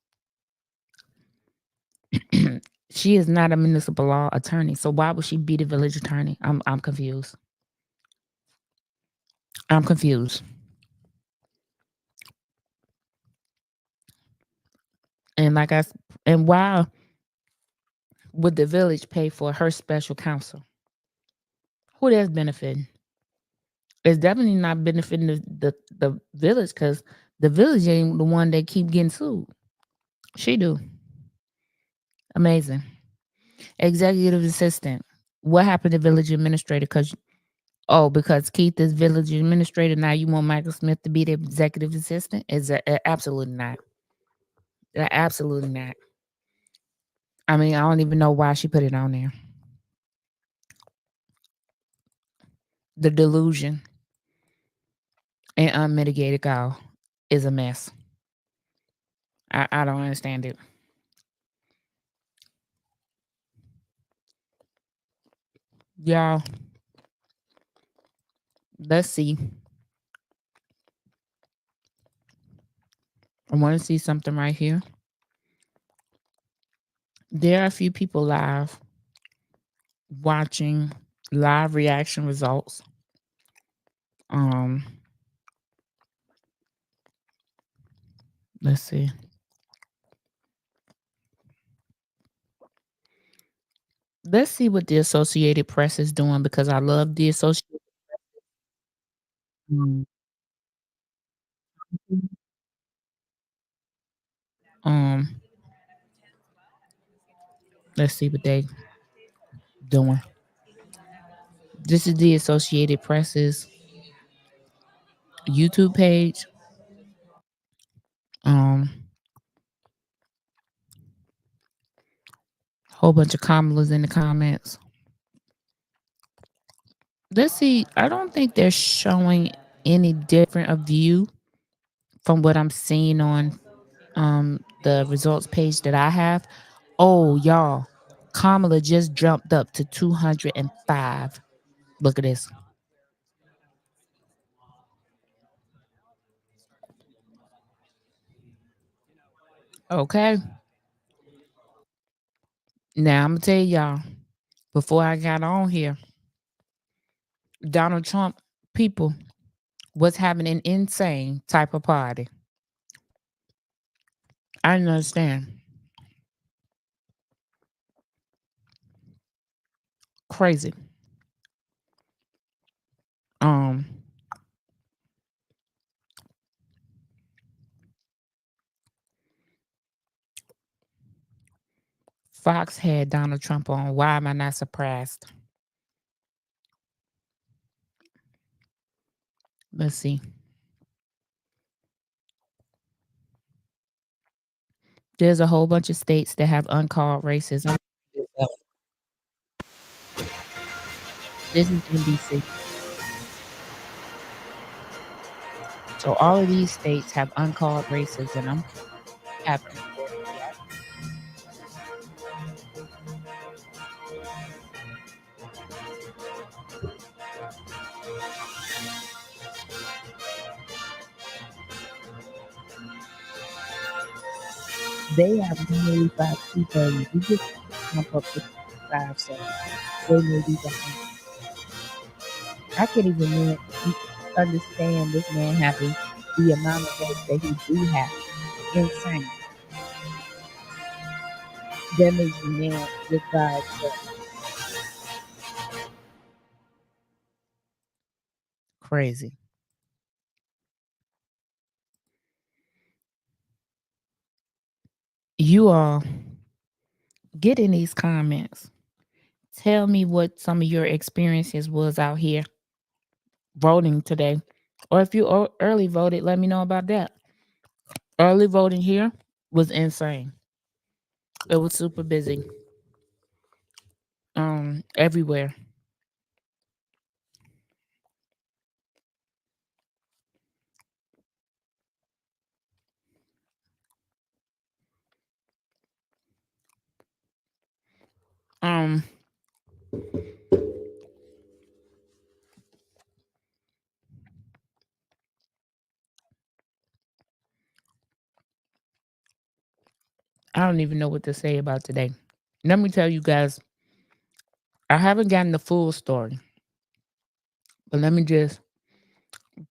she is not a municipal law attorney. So why would she be the village attorney? I'm confused. I'm confused. like and why would the village pay for her special counsel? Who that's benefiting? It's definitely not benefiting the village because the village ain't the one that keep getting sued. She do. Amazing. Executive assistant. What happened to village administrator? Because Keith is village administrator. Now you want Michael Smith to be the executive assistant? Is that absolutely not? Absolutely not. I mean, I don't even know why she put it on there. The delusion and unmitigated gall is a mess. I don't understand it. Y'all, let's see. I want to see something right here. There are a few people live watching live reaction results. Um, let's see. Let's see what the Associated Press is doing because I love the Associated. Um, um, let's see what they doing. This is the Associated Press's YouTube page. Um, whole bunch of Kamalas in the comments. Let's see. I don't think they're showing any different a view from what I'm seeing on the results page that I have. Oh, y'all, Kamala just jumped up to 205. Look at this. Okay. Now I'm gonna tell y'all, before I got on here, Donald Trump people was having an insane type of party. I didn't understand. Crazy. Um, Fox had Donald Trump on. Why am I not surprised? Let's see. There's a whole bunch of states that have uncalled racism. This is NBC. So all of these states have uncalled racism happening. They have 185 people. We just jump up to 5, so they may be behind. I can't even understand this man having the amount of votes that he do have. Insane. That makes the man just by itself. Crazy. You all get in these comments. Tell me what some of your experiences was out here voting today. Or if you early voted, let me know about that. Early voting here was insane. It was super busy. Everywhere. Um, I don't even know what to say about today. Let me tell you guys, I haven't gotten the full story, but let me just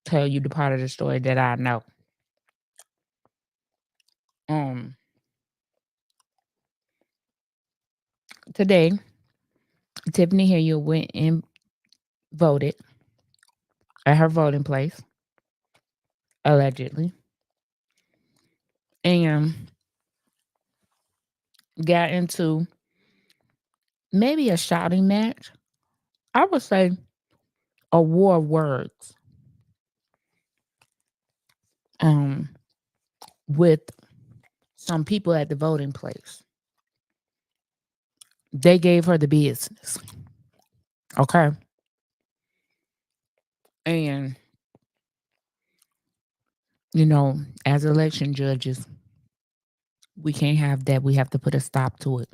tell you the part of the story that I know. Um, Today, Tiffany Hillier went and voted at her voting place, allegedly, and got into maybe a shouting match. I would say a war of words um, with some people at the voting place. They gave her the business. Okay. And, as election judges, we can't have that. We have to put a stop to it.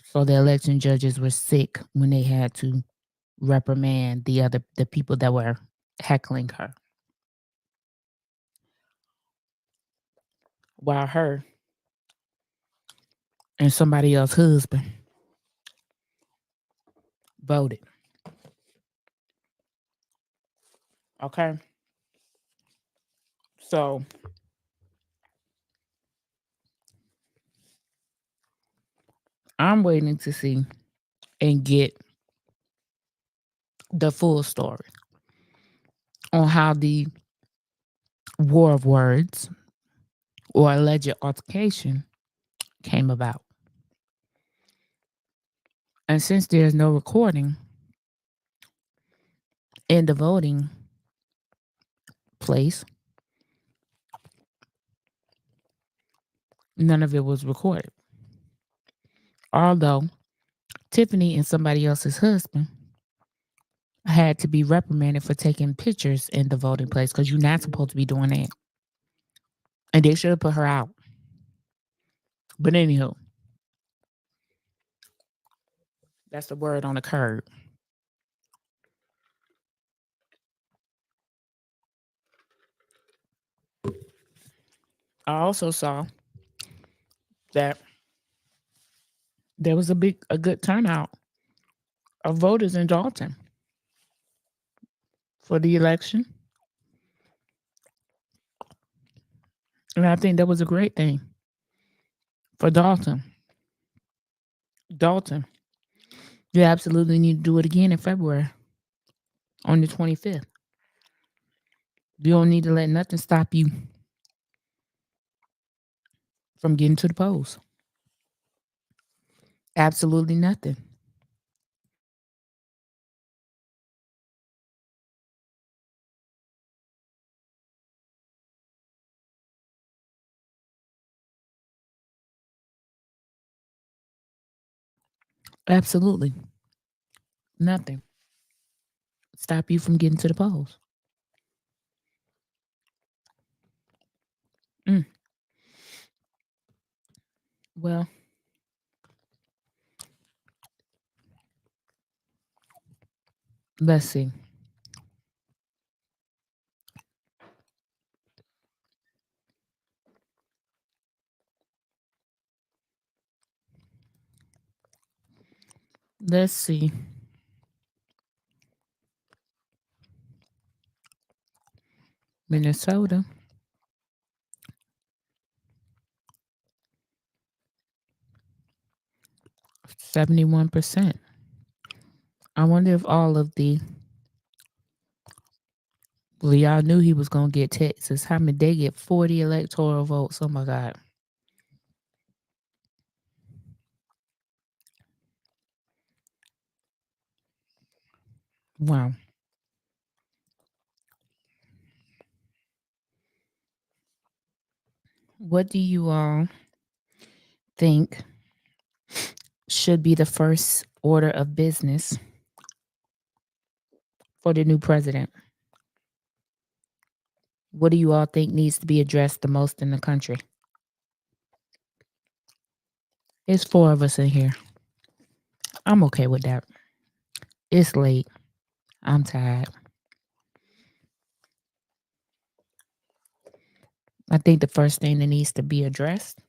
So the election judges were sick when they had to reprimand the people that were heckling her. While her and somebody else's husband voted. Okay. So I'm waiting to see and get the full story on how the war of words or alleged altercation came about. And since there's no recording in the voting place, none of it was recorded. Although Tiffany and somebody else's husband had to be reprimanded for taking pictures in the voting place because you're not supposed to be doing that. And they should have put her out. But anywho, that's the word on the curb. I also saw that there was a good turnout of voters in Dalton for the election. And I think that was a great thing for Dalton. Dalton, you absolutely need to do it again in February on the 25th. You don't need to let nothing stop you from getting to the polls. Absolutely nothing. Absolutely nothing. Stop you from getting to the polls. Mm. Well, let's see. Let's see. Minnesota. 71%. I wonder if all of the well, y'all knew he was gonna get Texas. How many they get 40 electoral votes? Oh my God. Wow. What do you all think should be the first order of business for the new president? What do you all think needs to be addressed the most in the country? It's four of us in here. I'm okay with that. It's late. I'm tired. I think the first thing that needs to be addressed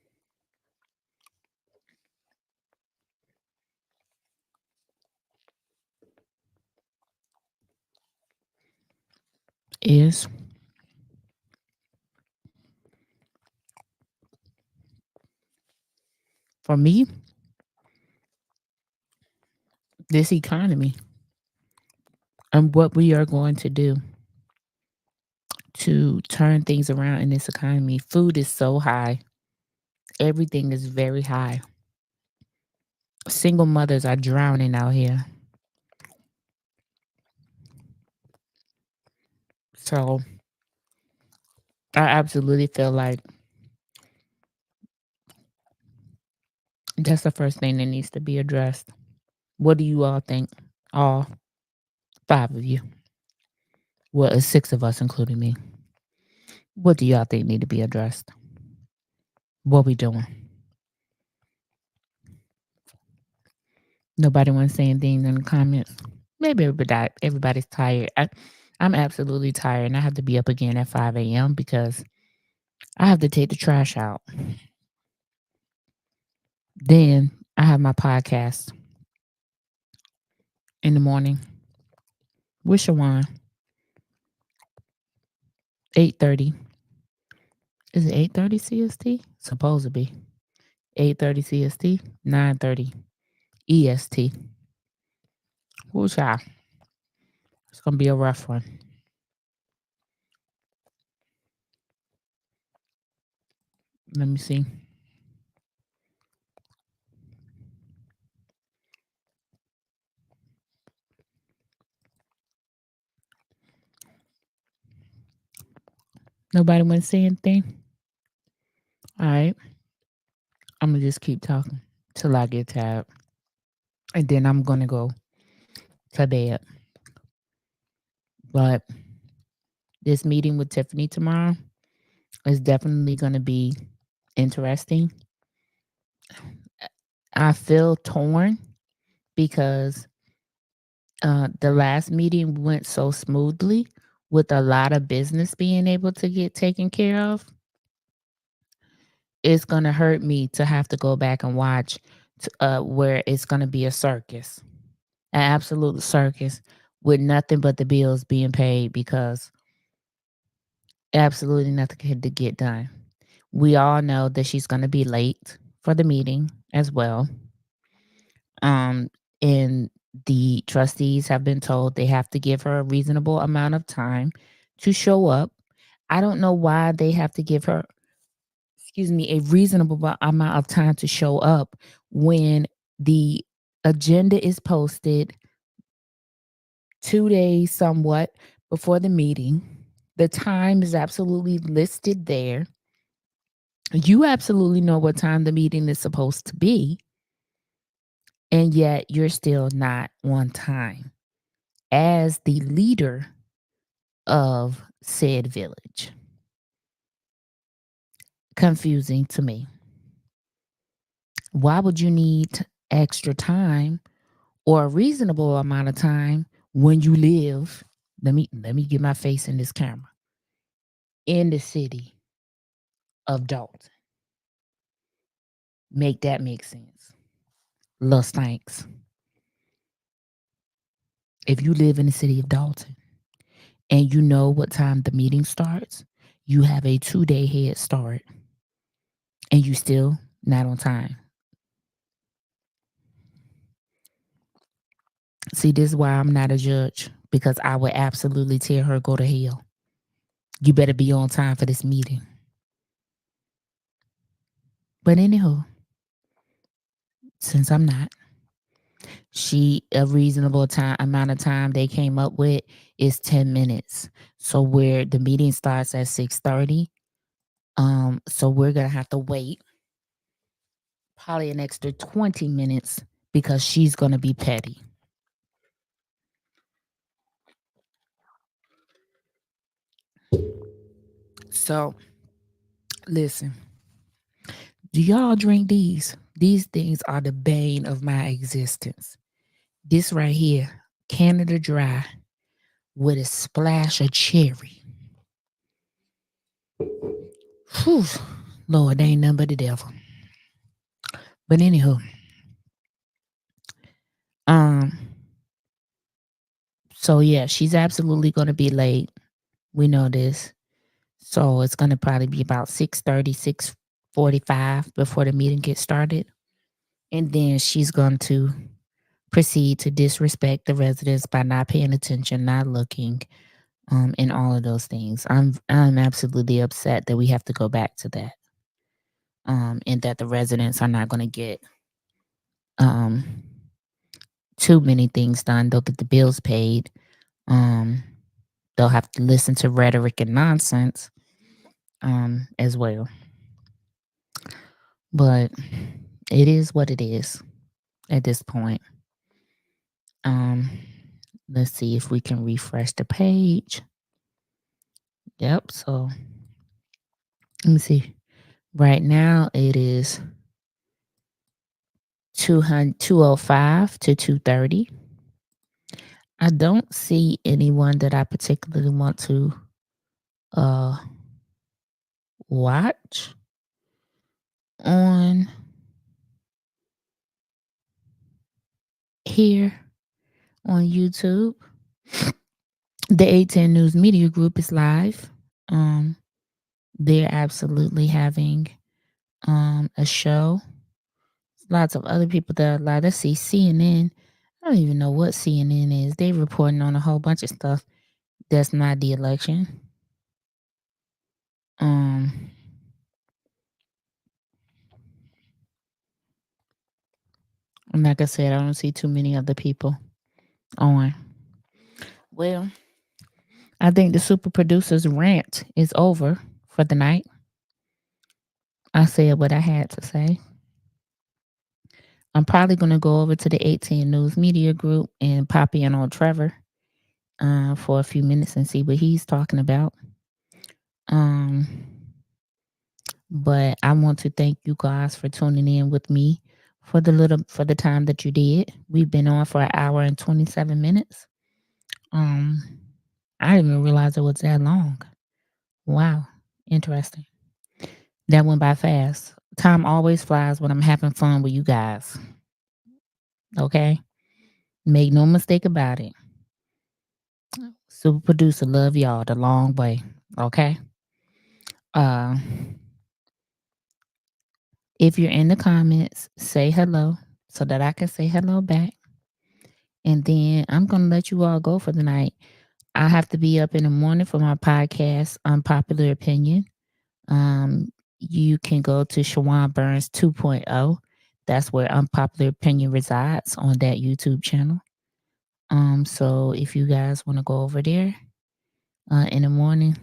is for me this economy and what we are going to do to turn things around in this economy. Food is so high. Everything is very high. Single mothers are drowning out here. So I absolutely feel like that's the first thing that needs to be addressed. What do you all think? All five of you. Well, it's six of us, including me. What do y'all think need to be addressed? What we doing? Nobody wants to say anything in the comments. Maybe everybody's tired. I'm absolutely tired, and I have to be up again at 5 a.m. because I have to take the trash out. Then I have my podcast in the morning with Shawan. 8:30. Is it 8:30 CST? Supposed to be 8:30 CST. 9:30 EST. Woo child. It's gonna be a rough one. Let me see. Nobody want to say anything? All right. I'm gonna just keep talking till I get tired, and then I'm gonna go to bed. But this meeting with Tiffany tomorrow is definitely gonna be interesting. I feel torn because the last meeting went so smoothly with a lot of business being able to get taken care of. It's gonna hurt me to have to go back and watch where it's gonna be a circus, an absolute circus with nothing but the bills being paid because absolutely nothing had to get done. We all know that she's gonna be late for the meeting as well. Um, and the trustees have been told they have to give her a reasonable amount of time to show up. I don't know why they have to give her, excuse me, a reasonable amount of time to show up when the agenda is posted 2 days somewhat before the meeting. The time is absolutely listed there. You absolutely know what time the meeting is supposed to be, and yet you're still not on time as the leader of said village. Confusing to me. Why would you need extra time or a reasonable amount of time when you live? Let me get my face in this camera. In the city of Dalton. Make that make sense. Little thanks. If you live in the city of Dalton and you know what time the meeting starts, you have a 2-day head start and you still not on time. See, this is why I'm not a judge because I would absolutely tell her go to hell. You better be on time for this meeting. But anyhow, since I'm not, a reasonable time amount of time they came up with is 10 minutes. So where the meeting starts at 6:30, so we're gonna have to wait probably an extra 20 minutes because she's gonna be petty. So listen, do y'all drink these? These things are the bane of my existence. This right here, Canada Dry with a splash of cherry. Whew, Lord, they ain't nothing but the devil. But anywho, um, so yeah, she's absolutely gonna be late. We know this. So it's gonna probably be about 6:30, 6:45 before the meeting gets started. And then she's going to proceed to disrespect the residents by not paying attention, not looking, and all of those things. I'm absolutely upset that we have to go back to that, and that the residents are not going to get um, too many things done. They'll get the bills paid. Um, they'll have to listen to rhetoric and nonsense as well. But it is what it is at this point. Um, let's see if we can refresh the page. Yep. So let me see. Right now it is 205 to 230. I don't see anyone that I particularly want to uh watch on here on YouTube. The 810 News Media Group is live. Um, they're absolutely having a show. Lots of other people that are live. Let's see, CNN. I don't even know what CNN is. They reporting on a whole bunch of stuff that's not the election. Um, and like I said, I don't see too many other people on. Well, I think the super producer's rant is over for the night. I said what I had to say. I'm probably going to go over to the 18 News Media Group and pop in on Trevor for a few minutes and see what he's talking about. Um, but I want to thank you guys for tuning in with me for the time that you did. We've been on for an hour and 27 minutes. I didn't even realize it was that long. Wow, interesting. That went by fast. Time always flies when I'm having fun with you guys. Okay? Make no mistake about it. Super producer, love y'all the long way. Okay? Uh if you're in the comments, say hello so that I can say hello back. And then I'm gonna let you all go for the night. I have to be up in the morning for my podcast, Unpopular Opinion. Um, you can go to Shawan Burns 2.0. That's where Unpopular Opinion resides on that YouTube channel. So if you guys want to go over there in the morning,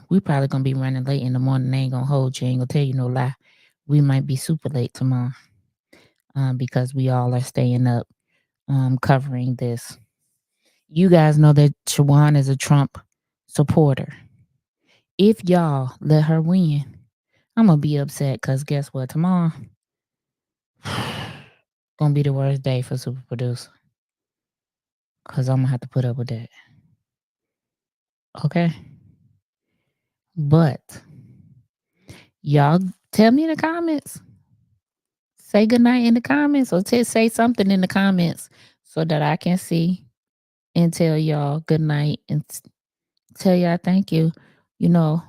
we probably gonna be running late in the morning. I ain't gonna hold you, ain't gonna tell you no lie. We might be super late tomorrow because we all are staying up covering this. You guys know that Shawan is a Trump supporter. If y'all let her win, I'm gonna be upset because guess what? Tomorrow gonna be the worst day for super producer. Cause I'm gonna have to put up with that. Okay. But y'all tell me in the comments. Say goodnight in the comments or say something in the comments so that I can see and tell y'all good night and tell y'all thank you,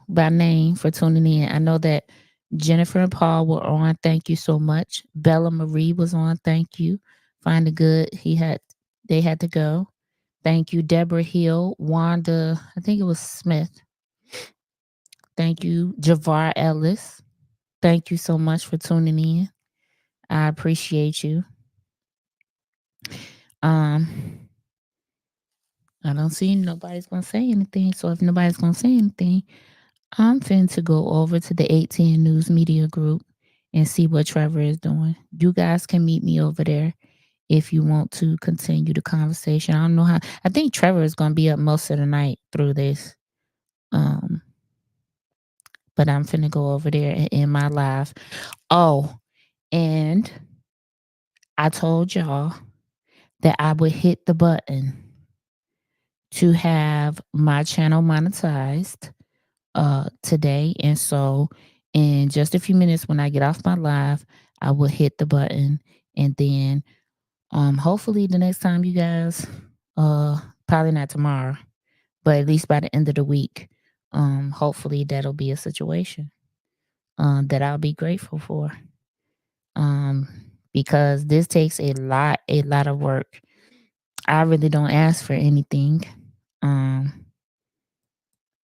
by name for tuning in. I know that Jennifer and Paul were on. Thank you so much. Bella Marie was on. Thank you. Find it good. They had to go. Thank you, Deborah Hill, Wanda, I think it was Smith. Thank you, Javar Ellis. Thank you so much for tuning in. I appreciate you. Um, I don't see nobody's gonna say anything. So if nobody's gonna say anything, I'm finna to go over to the 810 News Media Group and see what Trevor is doing. You guys can meet me over there if you want to continue the conversation. I don't know how. I think Trevor is gonna be up most of the night through this. Um, but I'm finna go over there and end my live. Oh, and I told y'all that I would hit the button to have my channel monetized today. And so in just a few minutes when I get off my live, I will hit the button and then hopefully the next time you guys probably not tomorrow, but at least by the end of the week, hopefully that'll be a situation that I'll be grateful for. because this takes a lot of work. I really don't ask for anything um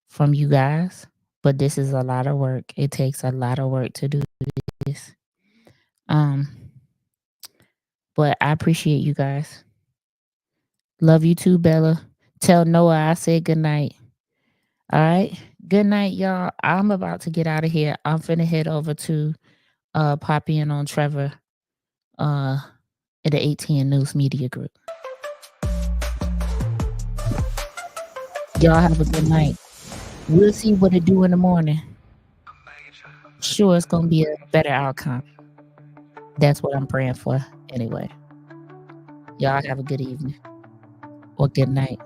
from you guys, but this is a lot of work. It takes a lot of work to do this. Um, but I appreciate you guys. Love you too, Bella. Tell Noah I said good night. All right. Good night, y'all. I'm about to get out of here. I'm finna head over to pop in on Trevor uh at the ATN News Media Group. Y'all have a good night. We'll see what it do in the morning. Sure, it's gonna be a better outcome. That's what I'm praying for. Anyway, y'all have a good evening or good night.